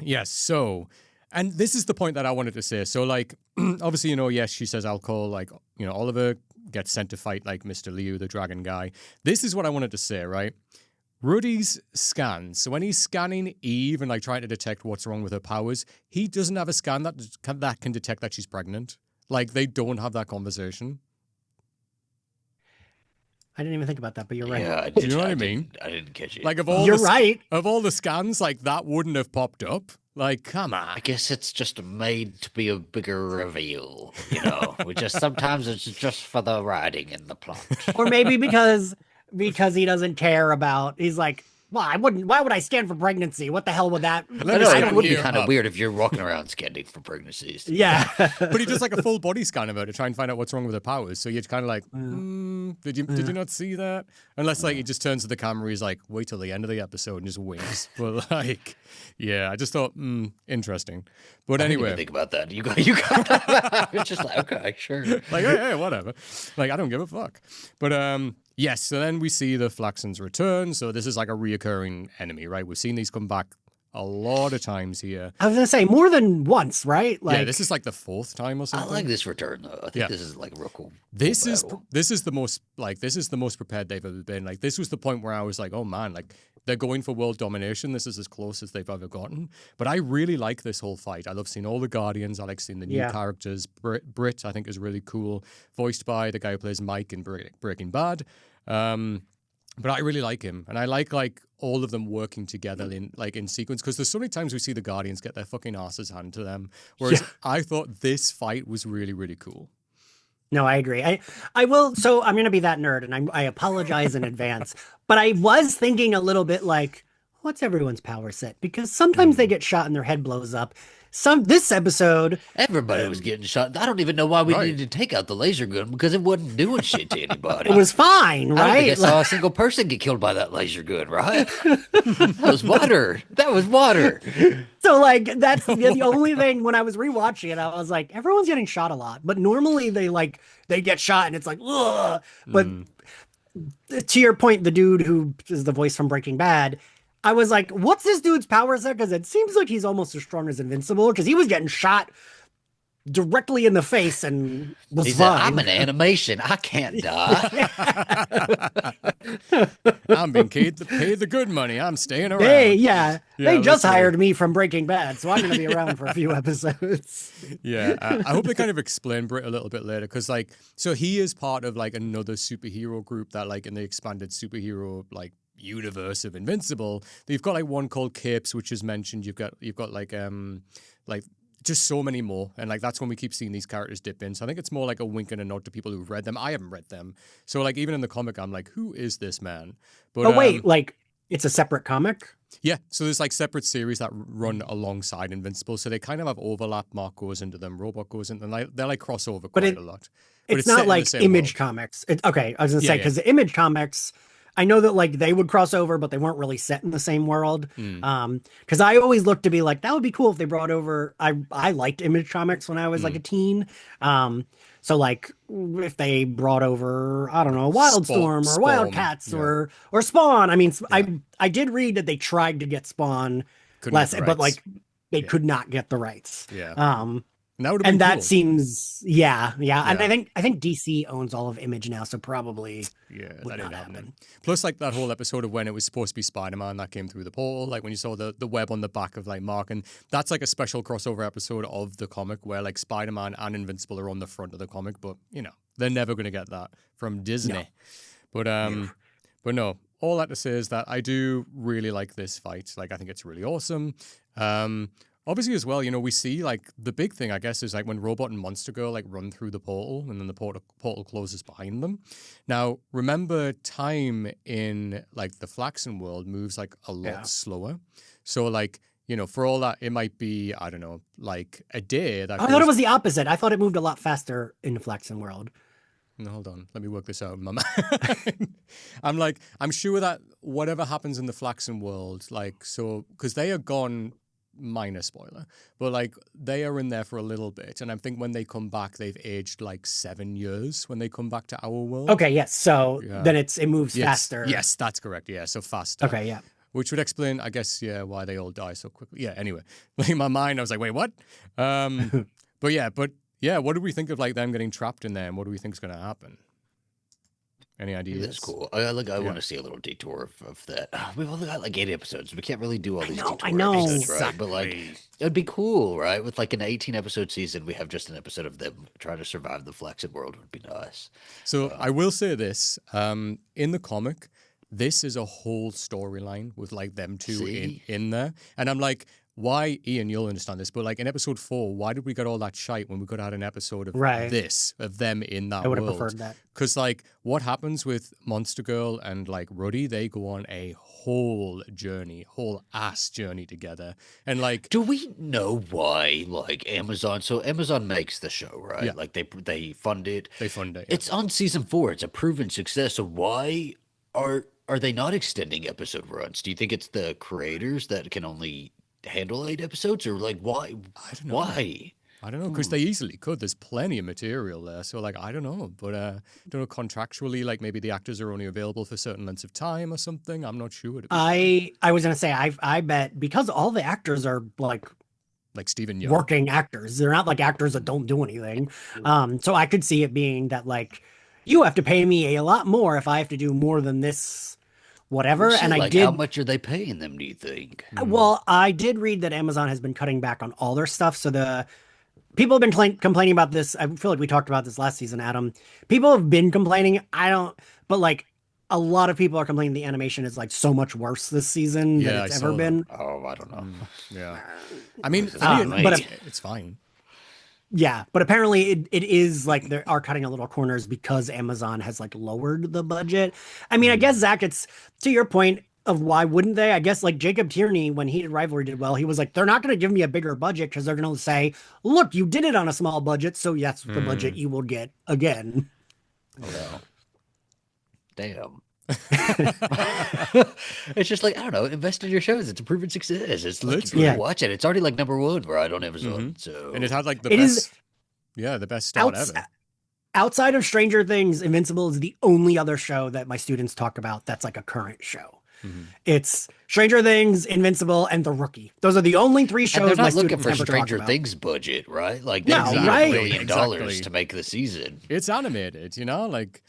Speaker 1: Yes, so... And this is the point that I wanted to say. So, like, obviously, yes, she says alcohol. Like, Oliver gets sent to fight, like, Mr. Liu, the dragon guy. This is what I wanted to say, right? Rudy's scans. So when he's scanning Eve and, like, trying to detect what's wrong with her powers, he doesn't have a scan that can detect that she's pregnant. Like, they don't have that conversation.
Speaker 2: I didn't even think about that, but you're right.
Speaker 3: Yeah,
Speaker 1: Do you know what I mean?
Speaker 3: I didn't catch it.
Speaker 1: Like, of all
Speaker 2: You're right.
Speaker 1: Of all the scans, like, that wouldn't have popped up. Like, come on.
Speaker 3: I guess it's just made to be a bigger reveal, sometimes it's just for the writing and the plot.
Speaker 2: Or maybe because he doesn't care about, he's like, well, why would I scan for pregnancy? What the hell would that?
Speaker 3: It would be kind of weird if you're walking around scanning for pregnancies.
Speaker 2: Yeah.
Speaker 1: But he does like a full body scan of her to try and find out what's wrong with her powers. So you're kind of like, did you not see that? Unless like he just turns to the camera, he's like, wait till the end of the episode and just winks. But like, yeah, I just thought, interesting. But anyway,
Speaker 3: I didn't even think about that. You got it's just like, okay, sure.
Speaker 1: Like, hey, whatever. Like, I don't give a fuck. But yes, so then we see the Flaxens return. So this is like a reoccurring enemy, right? We've seen these come back a lot of times here.
Speaker 2: I was gonna say more than once, right? Like,
Speaker 1: yeah, this is like the 4th time or something.
Speaker 3: I like this return though. I think this is like a real cool.
Speaker 1: This
Speaker 3: battle.
Speaker 1: is the most prepared they've ever been. Like, this was the point where I was like, oh man, like they're going for world domination. This is as close as they've ever gotten. But I really like this whole fight. I love seeing all the Guardians. I like seeing the new characters. Brit, I think, is really cool, voiced by the guy who plays Mike in Breaking Bad. But I really like him, and I like all of them working together in sequence, because there's so many times we see the Guardians get their fucking asses handed to them, whereas I thought this fight was really, really cool.
Speaker 2: No, I agree. I will. So I'm going to be that nerd, and I apologize in advance. But I was thinking a little bit like, what's everyone's power set? Because sometimes they get shot and their head blows up. This episode,
Speaker 3: everybody was getting shot. I don't even know why we needed to take out the laser gun, because it wasn't doing shit to anybody.
Speaker 2: It was fine, right?
Speaker 3: I don't think I saw a single person get killed by that laser gun, right? That was water. That was water.
Speaker 2: So like that's the only thing. When I was rewatching it, I was like, everyone's getting shot a lot, but normally they get shot and it's like, ugh. But to your point, the dude who is the voice from Breaking Bad, I was like, what's this dude's power set? Because it seems like he's almost as strong as Invincible, because he was getting shot directly in the face and was fine.
Speaker 3: I'm an animation. I can't die.
Speaker 1: I'm being paid the good money. I'm staying around.
Speaker 2: They just hired me from Breaking Bad, so I'm going to be around for a few episodes.
Speaker 1: Yeah, I hope they kind of explain Brit a little bit later, because so he is part of another superhero group that in the expanded superhero universe of Invincible, you've got one called Capes, which is mentioned. You've got just so many more, and that's when we keep seeing these characters dip in. So I think it's more like a wink and a nod to people who've read them. I haven't read them, so even in the comic, I'm like, who is this man? But
Speaker 2: wait, it's a separate comic?
Speaker 1: Yeah, so there's separate series that run alongside Invincible, so they kind of have overlap. Mark goes into them, Robot goes into them. They're crossover quite a lot. But
Speaker 2: it's not like Image Comics. Okay, I was gonna say, because the Image Comics, I know that they would cross over, but they weren't really set in the same world. Because I always looked to be like, that would be cool if they brought over. I liked Image Comics when I was a teen. So if they brought over, I don't know, Wildstorm or Wildcats or Spawn. I mean, I did read that they tried to get Spawn but they could not get the rights.
Speaker 1: Yeah.
Speaker 2: And that seems, yeah. And I think DC owns all of Image now, so probably
Speaker 1: that didn't happen. Plus, that whole episode of when it was supposed to be Spider-Man that came through the portal, when you saw the web on the back of Mark, and that's a special crossover episode of the comic where Spider-Man and Invincible are on the front of the comic, but they're never going to get that from Disney. No. But no, all that to say is that I do really like this fight. I think it's really awesome. obviously as well, we see like the big thing, I guess, is like when Robot and Monster Girl like run through the portal and then the portal closes behind them. Now, remember, time in like the Flaxen world moves like a lot slower. So like, for all that, it might be, I don't know, like a day.
Speaker 2: I thought it was the opposite. I thought it moved a lot faster in the Flaxen world.
Speaker 1: No, hold on. Let me work this out in my mind. I'm sure that whatever happens in the Flaxen world, like, so, because they are gone, minor spoiler, but like they are in there for a little bit. And I think when they come back, they've aged like 7 years when they come back to our world.
Speaker 2: Okay, yes. So then it moves faster.
Speaker 1: Yes, that's correct. Yeah, so faster.
Speaker 2: Okay, yeah.
Speaker 1: Which would explain, I guess, why they all die so quickly. Yeah, anyway. Like in my mind, I was like, wait, what? But yeah, what do we think of like them getting trapped in there, and what do we think is going to happen? Any ideas?
Speaker 3: That's cool. I want to see a little detour of that. We've only got like 8 episodes. We can't really do all these detour episodes, right?
Speaker 1: Exactly.
Speaker 3: But like, it'd be cool, right? With like an 18-episode season, we have just an episode of them trying to survive the Flaxen world. Would be nice.
Speaker 1: So I will say this: in the comic, this is a whole storyline with like them two in there, and I'm like, why, Ian, you'll understand this, but like in episode 4, why did we get all that shite when we could have had an episode of of them in that world?
Speaker 2: I would have preferred that.
Speaker 1: Because like what happens with Monster Girl and like Ruddy, they go on a whole ass journey together. And like,
Speaker 3: do we know why like Amazon, so Amazon makes the show, right?
Speaker 1: Yeah.
Speaker 3: Like they fund it.
Speaker 1: They fund it.
Speaker 3: It's on season 4. It's a proven success. So why are they not extending episode runs? Do you think it's the creators that can only handle 8 episodes, or like why?
Speaker 1: I don't know.
Speaker 3: Why?
Speaker 1: I don't know, because they easily could. There's plenty of material there. So like, I don't know, but I don't know, contractually, like maybe the actors are only available for certain lengths of time or something. I'm not sure.
Speaker 2: I was gonna say I bet because all the actors are like
Speaker 1: Stephen Young
Speaker 2: working actors. They're not like actors that don't do anything. So I could see it being that like you have to pay me a lot more if I have to do more than this. Whatever,
Speaker 3: So,
Speaker 2: and
Speaker 3: like,
Speaker 2: I did.
Speaker 3: How much are they paying them? Do you think?
Speaker 2: Well, I did read that Amazon has been cutting back on all their stuff. So the people have been complaining about this. I feel like we talked about this last season, Adam. People have been complaining. But like a lot of people are complaining the animation is like so much worse this season than it's ever been.
Speaker 3: Oh, I don't know.
Speaker 1: Yeah, I mean,
Speaker 2: but
Speaker 1: it's fine.
Speaker 2: Yeah, but apparently it is like they are cutting a little corners because Amazon has like lowered the budget. I mean, I guess, Zach, it's to your point of why wouldn't they? I guess like Jacob Tierney, when Heated Rivalry did well, he was like, they're not going to give me a bigger budget because they're going to say, look, you did it on a small budget, so yes, the budget you will get again.
Speaker 3: Well, damn. It's just like, I don't know, invest in your shows. It's a proven success. It's like, watch it. It's already like #1 right on Amazon. So,
Speaker 1: and it had like the best start ever.
Speaker 2: Outside of Stranger Things, Invincible is the only other show that my students talk about that's like a current show. It's Stranger Things, Invincible, and The Rookie. Those are the only 3 shows.
Speaker 3: And they're not
Speaker 2: my
Speaker 3: looking
Speaker 2: students
Speaker 3: for
Speaker 2: ever
Speaker 3: Stranger
Speaker 2: talk
Speaker 3: Things budget, right? Like,
Speaker 2: they
Speaker 3: need $1 billion
Speaker 1: Exactly.
Speaker 3: to make the season.
Speaker 1: It's animated, like.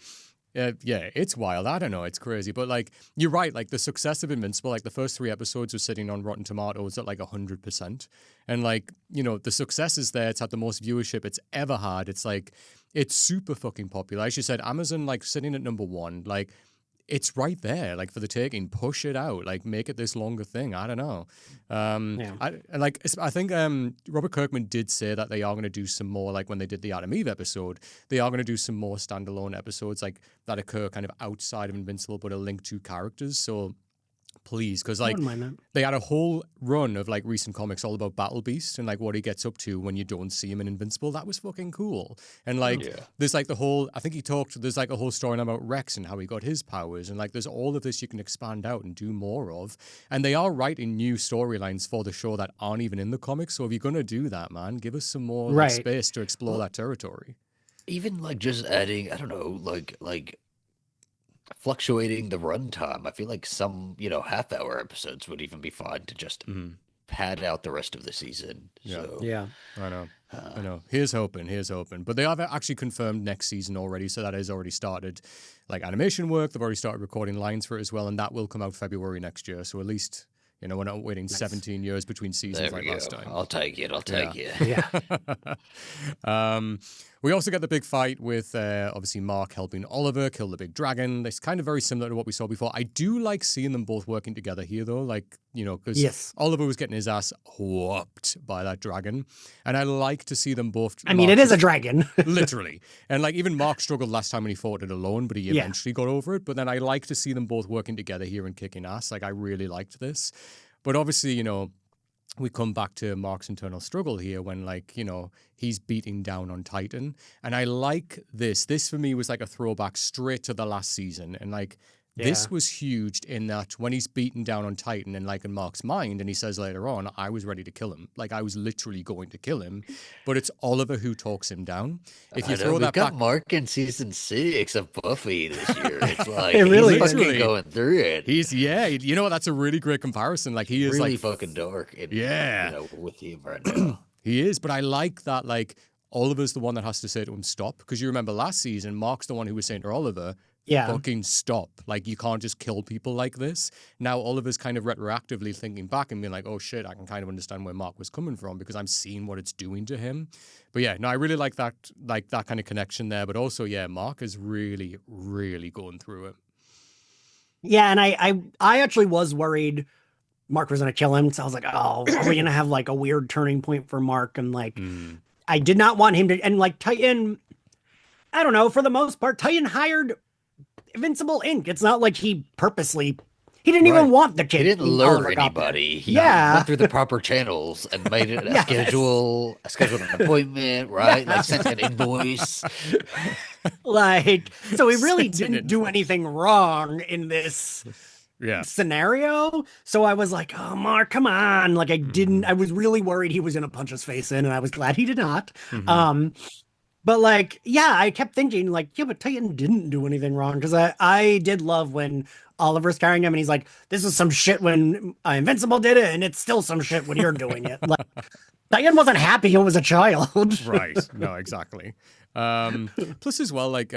Speaker 1: Yeah, it's wild. I don't know. It's crazy. But, like, you're right. Like, the success of Invincible, like, the first 3 episodes were sitting on Rotten Tomatoes at, like, 100%. And, like, the success is there. It's had the most viewership it's ever had. It's, like, it's super fucking popular. As you said, Amazon, like, sitting at #1. Like, it's right there, like, for the taking. Push it out. Like, make it this longer thing. I don't know. I think Robert Kirkman did say that they are going to do some more, like, when they did the Adam Eve episode, they are going to do some more standalone episodes, like, that occur kind of outside of Invincible, but are linked to characters. So please, because like they had a whole run of like recent comics all about Battle Beast and like what he gets up to when you don't see him in Invincible. That was fucking cool. And like there's like the whole, I think there's like a whole story about Rex and how he got his powers, and like there's all of this you can expand out and do more of. And they are writing new storylines for the show that aren't even in the comics. So if you're gonna do that, man, give us some more like, space to explore that territory.
Speaker 3: Even like just adding, I don't know, like fluctuating the runtime. I feel like some, half-hour episodes would even be fine to just pad out the rest of the season. So,
Speaker 1: I know. Here's hoping. But they have actually confirmed next season already, so that has already started like animation work. They've already started recording lines for it as well, and that will come out February next year. So at least, we're not waiting 17 years between seasons like last time.
Speaker 3: I'll take it.
Speaker 2: Yeah.
Speaker 1: We also get the big fight with obviously Mark helping Oliver kill the big dragon. It's kind of very similar to what we saw before. I do like seeing them both working together here, though. Like, because Oliver was getting his ass whooped by that dragon. And I like to see them both.
Speaker 2: I mean, it is a dragon.
Speaker 1: Literally. And like even Mark struggled last time when he fought it alone, but he eventually got over it. But then I like to see them both working together here and kicking ass. Like I really liked this. But obviously, we come back to Mark's internal struggle here when, like, he's beating down on Titan. And I like this. This, for me, was like a throwback straight to the last season. And, like, this was huge in that when he's beaten down on Titan and, like, in Mark's mind, and he says later on, I was ready to kill him. Like, I was literally going to kill him. But it's Oliver who talks him down. If you throw that back...
Speaker 3: Mark in season 6 of Buffy this year. It's like,
Speaker 2: really
Speaker 3: he's fucking going through it.
Speaker 1: That's a really great comparison. Like, he is
Speaker 3: really
Speaker 1: like...
Speaker 3: fucking dark. And, with him right now.
Speaker 1: He is, but I like that, like, Oliver's the one that has to say to him, stop. Because you remember last season, Mark's the one who was saying to Oliver, fucking stop. Like, you can't just kill people like this. Now, Oliver's kind of retroactively thinking back and being like, oh, shit, I can kind of understand where Mark was coming from because I'm seeing what it's doing to him. But yeah, no, I really like that kind of connection there. But also, Mark is really, really going through it.
Speaker 2: Yeah, and I actually was worried Mark was going to kill him. So I was like, oh, are we going to have like a weird turning point for Mark? And like, I did not want him to, and like Titan, I don't know, for the most part, Titan hired Invincible Inc. It's not like he didn't even want the kid.
Speaker 3: He didn't lure anybody. He went through the proper channels and made it scheduled an appointment, right? Like sent an invoice.
Speaker 2: Like, so he really didn't do anything wrong in this scenario. So I was like, oh, Mark, come on. Like I was really worried he was going to punch his face in, and I was glad he did not. But like, I kept thinking like, but Titan didn't do anything wrong. Because I did love when Oliver's carrying him and he's like, this is some shit when Invincible did it, and it's still some shit when you're doing it. Like, Titan wasn't happy he was a child.
Speaker 1: Right. No, exactly. Plus as well, like,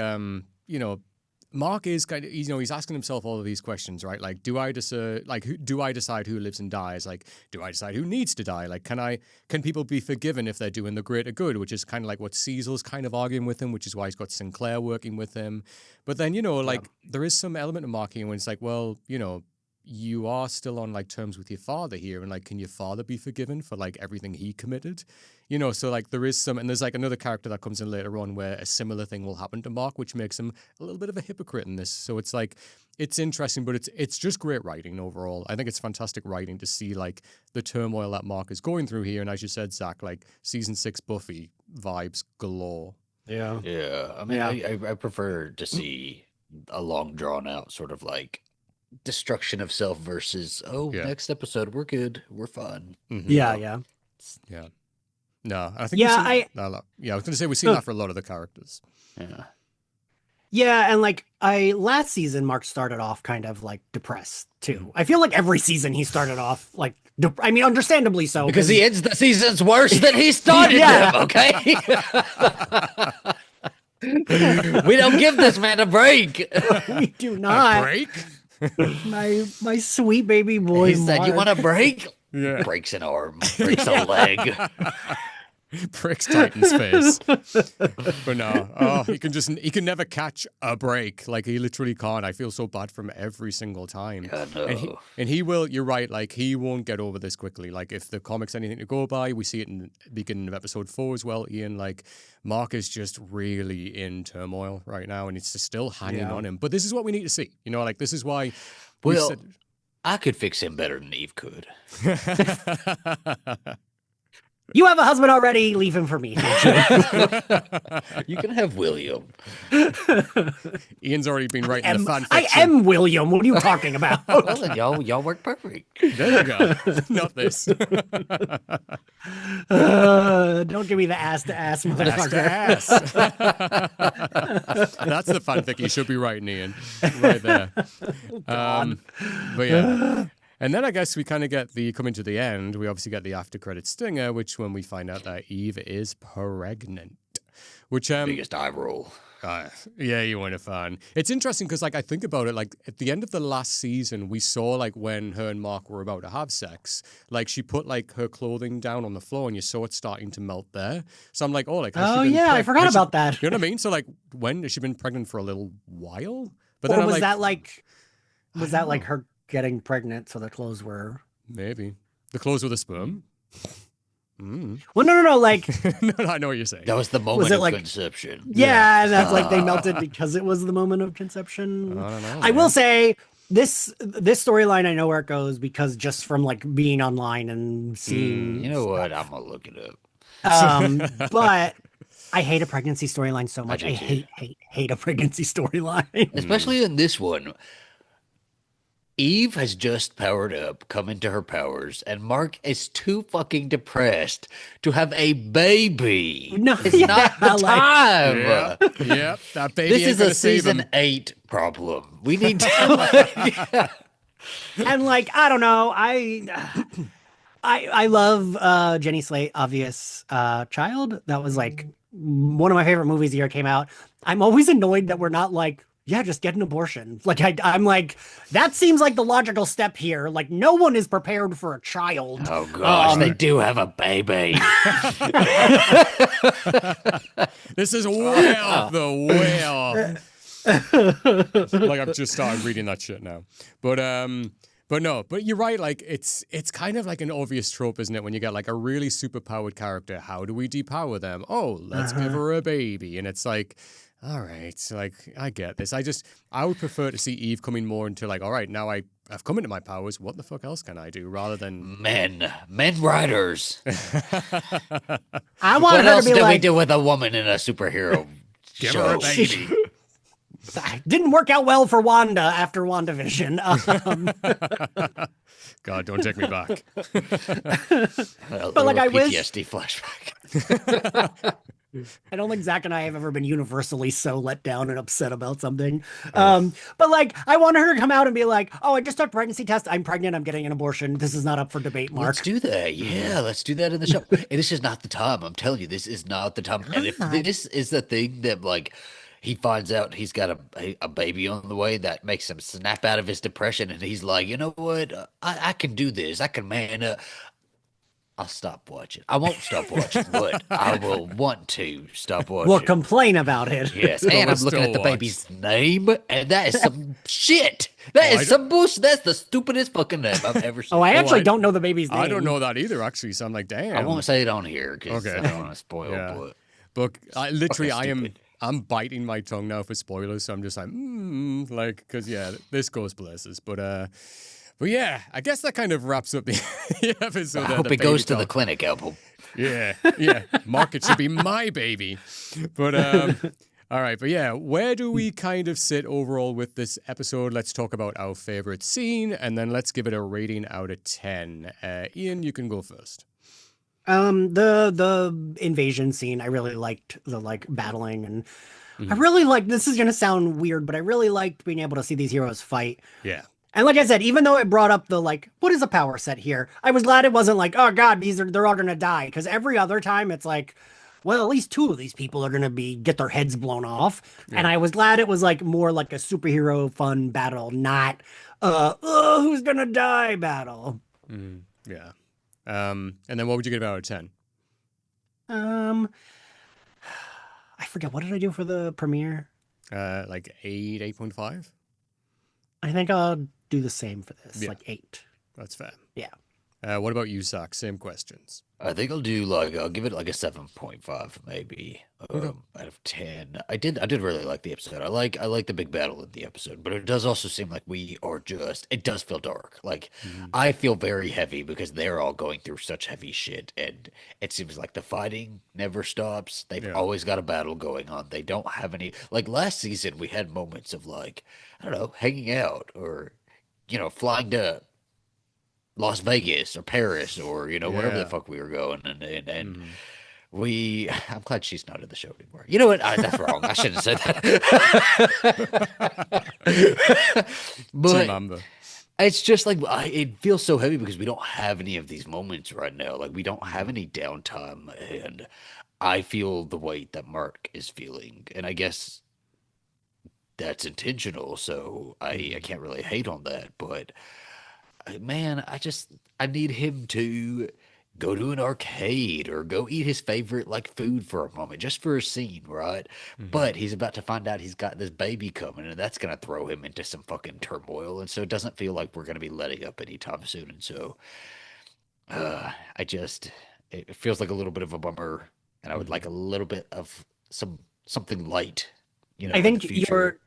Speaker 1: Mark is kind of, he's asking himself all of these questions, right? Like, do I decide who lives and dies? Like, do I decide who needs to die? Like, can people be forgiven if they're doing the greater good? Which is kind of like what Cecil's kind of arguing with him, which is why he's got Sinclair working with him. But then, there is some element of Mark here when it's like, well, you are still on like terms with your father here, and like, can your father be forgiven for like everything he committed? So like there is some, and there's like another character that comes in later on where a similar thing will happen to Mark, which makes him a little bit of a hypocrite in this. So it's like, it's interesting, but it's just great writing overall. I think it's fantastic writing to see like the turmoil that Mark is going through here. And as you said, Zach, like season 6 Buffy vibes galore.
Speaker 3: Yeah. Yeah. I mean, I prefer to see a long drawn out sort of like destruction of self versus next episode we're good, we're fine.
Speaker 1: Yeah. No, I think I was going to say we've seen that for a lot of the characters.
Speaker 2: And like last season Mark started off kind of like depressed too. I feel like every season he started off like understandably so,
Speaker 3: because he ends the seasons worse than he started them. Okay. We don't give this man a break.
Speaker 2: We do not.
Speaker 1: A break?
Speaker 2: my sweet baby boy.
Speaker 3: He said, "You want a break?"
Speaker 1: Yeah.
Speaker 3: Breaks an arm, breaks a leg.
Speaker 1: Pricks Titan's face. But no, he can never catch a break. Like he literally can't. I feel so bad for him every single time.
Speaker 3: God, no.
Speaker 1: And he will, you're right, like he won't get over this quickly. Like if the comic's anything to go by, we see it in the beginning of episode 4 as well, Ian, like Mark is just really in turmoil right now and it's just still hanging on him. But this is what we need to see. Like this is why
Speaker 3: I could fix him better than Eve could.
Speaker 2: You have a husband already. Leave him for me.
Speaker 3: You can have William.
Speaker 1: Ian's already been writing the fan
Speaker 2: I
Speaker 1: fiction.
Speaker 2: am William. What are you talking about?
Speaker 3: Well, then y'all work perfect.
Speaker 1: There you go. Not this.
Speaker 2: Don't give me the ass to ass, motherfucker.
Speaker 1: Ass to ass. That's the fanfic you should be writing, Ian. Right there. But yeah. And then I guess we kind of coming to the end, we obviously get the after credit stinger, which when we find out that Eve is pregnant. Which
Speaker 3: Biggest eye roll.
Speaker 1: yeah, you weren't a fan. It's interesting because, like, I think about it, like, at the end of the last season, we saw, like, when her and Mark were about to have sex, like, she put, like, her clothing down on the floor and you saw it starting to melt there. So I'm like, oh, like, has she been
Speaker 2: I forgot about that.
Speaker 1: You know what I mean? So, like, when has she been pregnant for a little while? But
Speaker 2: Or
Speaker 1: then
Speaker 2: was
Speaker 1: I'm
Speaker 2: that like,
Speaker 1: I don't know.
Speaker 2: her getting pregnant so the clothes were...
Speaker 1: Maybe. The clothes with the sperm? Mm.
Speaker 2: Well, no, like...
Speaker 1: No, I know what you're saying.
Speaker 3: That was the moment
Speaker 2: it
Speaker 3: of
Speaker 2: like-
Speaker 3: conception.
Speaker 2: Yeah, and that's like they melted because it was the moment of conception.
Speaker 1: I don't know.
Speaker 2: I will say this storyline, I know where it goes because just from like being online and seeing...
Speaker 3: You know what? I'm going to look it up.
Speaker 2: But I hate a pregnancy storyline so much.
Speaker 3: do
Speaker 2: I
Speaker 3: too.
Speaker 2: hate a pregnancy storyline.
Speaker 3: Especially in this one. Eve has just powered up, come into her powers, and Mark is too fucking depressed to have a baby.
Speaker 2: No,
Speaker 3: It's not the time.
Speaker 1: Yeah, that baby
Speaker 3: This
Speaker 1: ain't
Speaker 3: is
Speaker 1: gonna
Speaker 3: a
Speaker 1: save him.
Speaker 3: season 8 problem. We need to.
Speaker 2: And like, I don't know, I love Jenny Slate, Obvious Child. That was like one of my favorite movies the year it came out. I'm always annoyed that we're not like, yeah, just get an abortion. Like I'm like, that seems like the logical step here. Like no one is prepared for a child.
Speaker 3: Oh gosh, they do have a baby.
Speaker 1: This is way off the way off. Like I've just started reading that shit now. But you're right. Like it's kind of like an obvious trope, isn't it? When you get like a really superpowered character, how do we depower them? Oh, let's give her a baby, and it's like, all right, like I get this. I would prefer to see Eve coming more into like, all right, now I've come into my powers. What the fuck else can I do? Rather than
Speaker 3: Men riders.
Speaker 2: I want
Speaker 3: What
Speaker 2: her
Speaker 3: else
Speaker 2: to be
Speaker 3: do we
Speaker 2: like,
Speaker 3: do with a woman in a superhero
Speaker 1: give
Speaker 3: show?
Speaker 1: her a baby.
Speaker 2: didn't work out well for Wanda after WandaVision.
Speaker 1: God, don't take me back.
Speaker 3: But
Speaker 2: like, I wish-
Speaker 3: PTSD flashback.
Speaker 2: I don't think Zach and I have ever been universally so let down and upset about something. But like, I want her to come out and be like, oh, I just took pregnancy test. I'm pregnant. I'm getting an abortion. This is not up for debate, Mark.
Speaker 3: Let's do that. Yeah, let's do that in the show. And this is not the time. I'm telling you, this is not the time. And if this is the thing that like he finds out he's got a baby on the way that makes him snap out of his depression, and he's like, you know what? I can do this. I can man up. I'll stop watching. I won't stop watching, but I will want to stop watching.
Speaker 2: We'll complain about it.
Speaker 3: Yes,
Speaker 1: But
Speaker 3: and
Speaker 1: we'll
Speaker 3: I'm looking at
Speaker 1: still
Speaker 3: the
Speaker 1: watch.
Speaker 3: baby's name, and that is some shit. That is some bullshit. That's the stupidest fucking name I've ever seen.
Speaker 2: Oh, I actually
Speaker 1: I-
Speaker 2: don't know the baby's name.
Speaker 1: I don't know that either, actually. So I'm like, damn.
Speaker 3: I won't say it on here because
Speaker 1: Okay.
Speaker 3: I don't want to spoil.
Speaker 1: Yeah.
Speaker 3: But
Speaker 1: But literally,
Speaker 3: Fucking
Speaker 1: I'm biting my tongue now for spoilers. So I'm just like, because yeah, this goes places. But yeah, I guess that kind of wraps up the episode.
Speaker 3: I
Speaker 1: there,
Speaker 3: hope
Speaker 1: the
Speaker 3: it goes
Speaker 1: baby
Speaker 3: to the
Speaker 1: talk.
Speaker 3: clinic album.
Speaker 1: Yeah. Mark, it should be my baby. But all right. But yeah, where do we kind of sit overall with this episode? Let's talk about our favorite scene, and then let's give it a rating out of 10. Ian, you can go first.
Speaker 2: The invasion scene, I really liked the like battling, and I really like, this is gonna sound weird, but I really liked being able to see these heroes fight.
Speaker 1: Yeah.
Speaker 2: And like I said, even though it brought up the like, what is a power set here? I was glad it wasn't like, oh god, they're all gonna die. Because every other time it's like, well, at least 2 of these people are gonna get their heads blown off.
Speaker 1: Yeah.
Speaker 2: And I was glad it was like more like a superhero fun battle, not who's gonna die battle.
Speaker 1: Yeah. And then what would you give it out of 10?
Speaker 2: I forget, what did I do for the premiere?
Speaker 1: Like 8, 8.5?
Speaker 2: I think I'll do the same for this,
Speaker 1: Yeah.
Speaker 2: like 8.
Speaker 1: That's fair.
Speaker 2: Yeah.
Speaker 1: What about you, Zach? Same questions.
Speaker 3: I think I'll give it like a 7.5 maybe out of 10. I did really like the episode. I like the big battle in the episode, but it does also seem like it does feel dark. Like I feel very heavy because they're all going through such heavy shit, and it seems like the fighting never stops. They've always got a battle going on. They don't have any, like last season we had moments of like, I don't know, hanging out or flying to Las Vegas or Paris or wherever the fuck we were going, and I'm glad she's not in the show anymore. You know what? That's wrong. I shouldn't have said that. But
Speaker 1: Team Amber.
Speaker 3: it's just like it feels so heavy because we don't have any of these moments right now. Like we don't have any downtime, and I feel the weight that Mark is feeling, and I guess that's intentional. So I can't really hate on that, but man, I need him to go to an arcade or go eat his favorite like food for a moment, just for a scene, right? But he's about to find out he's got this baby coming, and that's gonna throw him into some fucking turmoil. And so it doesn't feel like we're gonna be letting up anytime soon. And so I just it feels like a little bit of a bummer, and I would like a little bit of something light,
Speaker 2: I
Speaker 3: in
Speaker 2: think
Speaker 3: the future.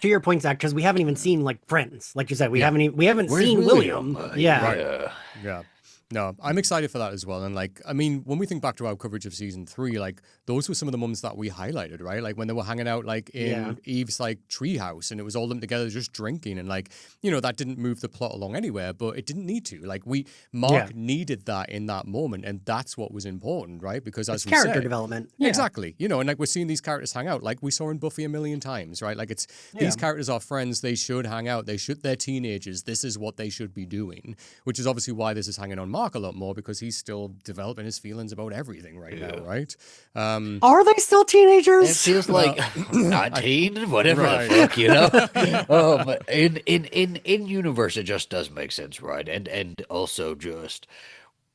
Speaker 2: to your point, Zach, because we haven't even seen like Friends, like you said, we
Speaker 3: Yeah.
Speaker 2: haven't
Speaker 3: Where's
Speaker 2: seen William. Yeah.
Speaker 3: Yeah.
Speaker 1: Yeah. No, I'm excited for that as well. And like, I mean, when we think back to our coverage of season 3, like those were some of the moments that we highlighted, right? Like when they were hanging out like in Eve's like treehouse, and it was all them together just drinking, and like, that didn't move the plot along anywhere, but it didn't need to. Like Mark needed that in that moment, and that's what was important, right? Because as
Speaker 2: It's
Speaker 1: we
Speaker 2: character
Speaker 1: said,
Speaker 2: development.
Speaker 1: exactly, and like we're seeing these characters hang out, like we saw in Buffy a million times, right? Like these characters are friends, they should hang out, they're teenagers, this is what they should be doing, which is obviously why this is hanging on Mark a lot more, because he's still developing his feelings about everything right now, right?
Speaker 2: Are they still teenagers?
Speaker 3: It feels like 19, whatever
Speaker 1: Right.
Speaker 3: the fuck, in universe, it just does make sense, right? And also just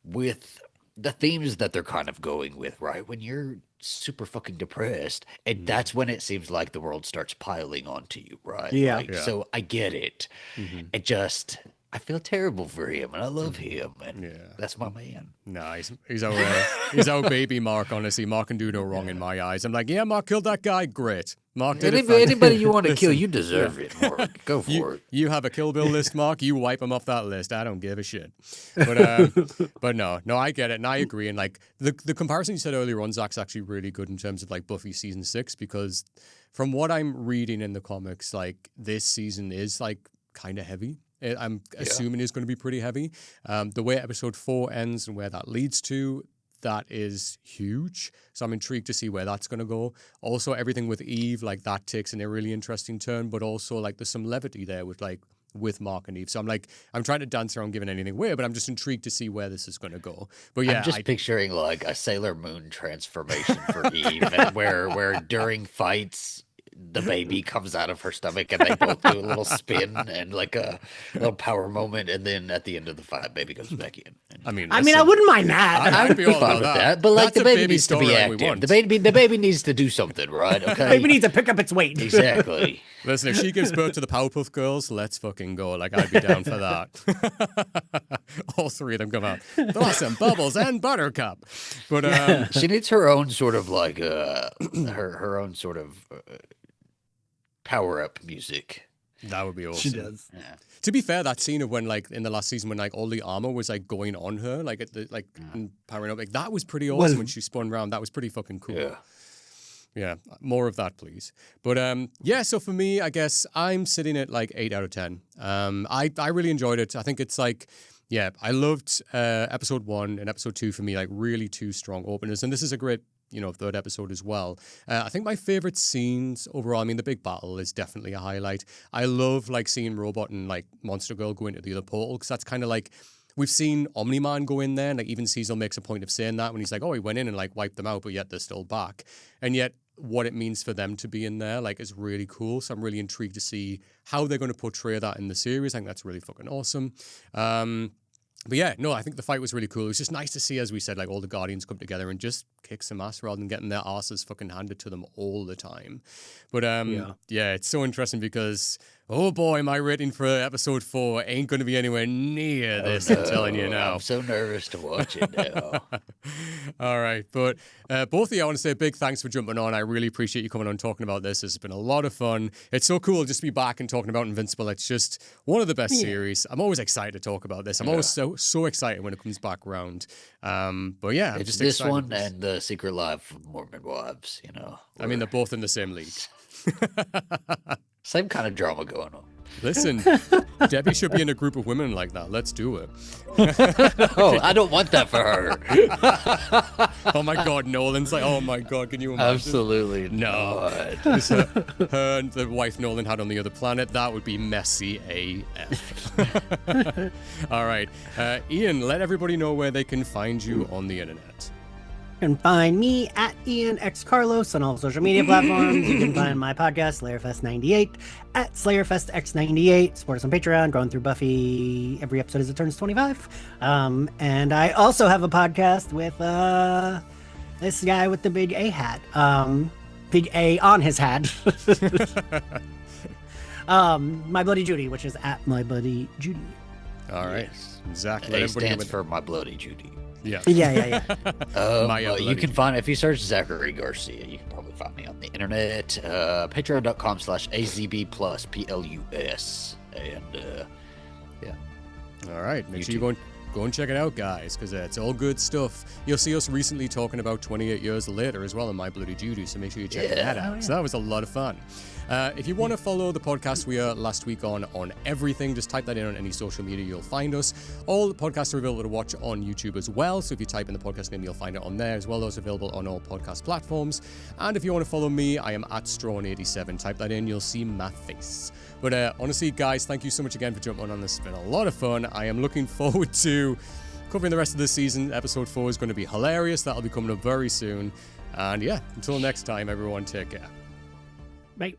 Speaker 3: with the themes that they're kind of going with, right? When you're super fucking depressed, and that's when it seems like the world starts piling onto you, right?
Speaker 2: Yeah.
Speaker 3: So I get it. It just, I feel terrible for him, and I love him, and that's my man.
Speaker 1: Nah, he's our baby Mark, honestly. Mark can do no wrong in my eyes. I'm like, yeah, Mark killed that guy, great. Mark did it.
Speaker 3: Anybody you want to kill, you deserve it, Mark. Go for it.
Speaker 1: You have a Kill Bill list, Mark. You wipe him off that list. I don't give a shit. But no, I get it, and I agree. And like the comparison you said earlier on, Zach's actually really good in terms of like Buffy season 6, because from what I'm reading in the comics, like this season is like kind of heavy. I'm assuming it's going to be pretty heavy. The way episode 4 ends and where that leads to, that is huge. So I'm intrigued to see where that's going to go. Also, everything with Eve, like that takes in a really interesting turn, but also like there's some levity there with Mark and Eve. So I'm trying to dance around giving anything away, but I'm just intrigued to see where this is going to go. But yeah,
Speaker 3: I'm just picturing like a Sailor Moon transformation for Eve, and where during fights, the baby comes out of her stomach, and they both do a little spin and like a little power moment, and then at the end of the fight, baby goes back in.
Speaker 1: I mean,
Speaker 2: I wouldn't mind that.
Speaker 1: I'd be all
Speaker 3: fine
Speaker 1: about
Speaker 3: with that, but like
Speaker 1: That's
Speaker 3: the
Speaker 1: a
Speaker 3: baby needs to be
Speaker 1: storyline we
Speaker 3: active.
Speaker 1: want.
Speaker 3: The baby needs to do something, right? Okay,
Speaker 2: Baby needs to pick up its weight.
Speaker 3: exactly.
Speaker 1: Listen, if she gives birth to the Powerpuff Girls, let's fucking go. Like, I'd be down for that. All 3 of them come out. Blossom, Bubbles, and Buttercup. But
Speaker 3: She needs her own sort of like her own sort of power up music.
Speaker 1: that would be awesome.
Speaker 2: She does.
Speaker 3: Yeah.
Speaker 1: To be fair, that scene of when, like, in the last season, when like all the armor was like going on her, like at the and powering up, like that was pretty awesome when she spun around. That was pretty fucking cool.
Speaker 3: Yeah.
Speaker 1: Yeah, more of that, please. But yeah, so for me, I guess I'm sitting at like 8 out of 10. I really enjoyed it. I think it's like, yeah, I loved episode 1 and episode 2 for me, like really 2 strong openers. And this is a great, third episode as well. I think my favorite scenes overall, I mean, the big battle is definitely a highlight. I love like seeing Robot and like Monster Girl go into the other portal, because that's kind of like, we've seen Omniman go in there, and like even Cecil makes a point of saying that when he's like, oh, he went in and like wiped them out, but yet they're still back. And yet what it means for them to be in there, like, is really cool. So I'm really intrigued to see how they're going to portray that in the series. I think that's really fucking awesome. But yeah, no, I think the fight was really cool. It was just nice to see, as we said, like all the Guardians come together and just kick some ass rather than getting their asses fucking handed to them all the time. But yeah, it's so interesting because, oh boy, my rating for episode 4 ain't going to be anywhere near this, I'm telling you now.
Speaker 3: I'm so nervous to watch it now.
Speaker 1: All right, but both of you, I want to say a big thanks for jumping on. I really appreciate you coming on and talking about this. It's been a lot of fun. It's so cool just to be back and talking about Invincible. It's just one of the best series. I'm always excited to talk about this. I'm always so excited when it comes back around. But yeah, I'm
Speaker 3: It's
Speaker 1: just
Speaker 3: this
Speaker 1: excited.
Speaker 3: one and the Secret Life of Mormon Wives,
Speaker 1: I mean, they're both in the same league.
Speaker 3: same kind of drama going on.
Speaker 1: Listen, Debbie should be in a group of women like that. Let's do it.
Speaker 3: Oh, I don't want that for her.
Speaker 1: Oh my God, Nolan's like, oh my God, can you imagine?
Speaker 3: Absolutely
Speaker 1: No.
Speaker 3: not.
Speaker 1: Just her and the wife Nolan had on the other planet, that would be messy AF. All right. Ian, let everybody know where they can find you on the internet.
Speaker 2: You can find me at Ian X Carlos on all social media platforms. You can find my podcast, SlayerFest98, at SlayerFestX98. Support us on Patreon, growing through Buffy every episode as it turns 25. And I also have a podcast with this guy with the big A hat. Big A on his hat. My Bloody Judy, which is at My Bloody Judy.
Speaker 1: All right.
Speaker 3: Yes.
Speaker 1: Zach, let
Speaker 3: A
Speaker 1: everybody know
Speaker 3: stands for My Bloody Judy.
Speaker 1: Yeah.
Speaker 2: Yeah.
Speaker 3: You can find, if you search Zachary Garcia, you can probably find me on the internet. Patreon.com/AZB plus PLUS. And yeah.
Speaker 1: All right. Make sure you go and check it out, guys, because it's all good stuff. You'll see us recently talking about 28 years later as well in My Bloody Judy, so make sure you check that out. So that was a lot of fun. If you want to follow the podcast we are last week on everything, just type that in on any social media, you'll find us. All the podcasts are available to watch on YouTube as well, so if you type in the podcast name, you'll find it on there as well. Those are available on all podcast platforms. And if you want to follow me, I am at Straughan87. Type that in, you'll see my face. But honestly, guys, thank you so much again for jumping on this. It's been a lot of fun. I am looking forward to covering the rest of this season. Episode 4 is going to be hilarious. That'll be coming up very soon. And yeah, until next time, everyone, take care.
Speaker 2: Bye.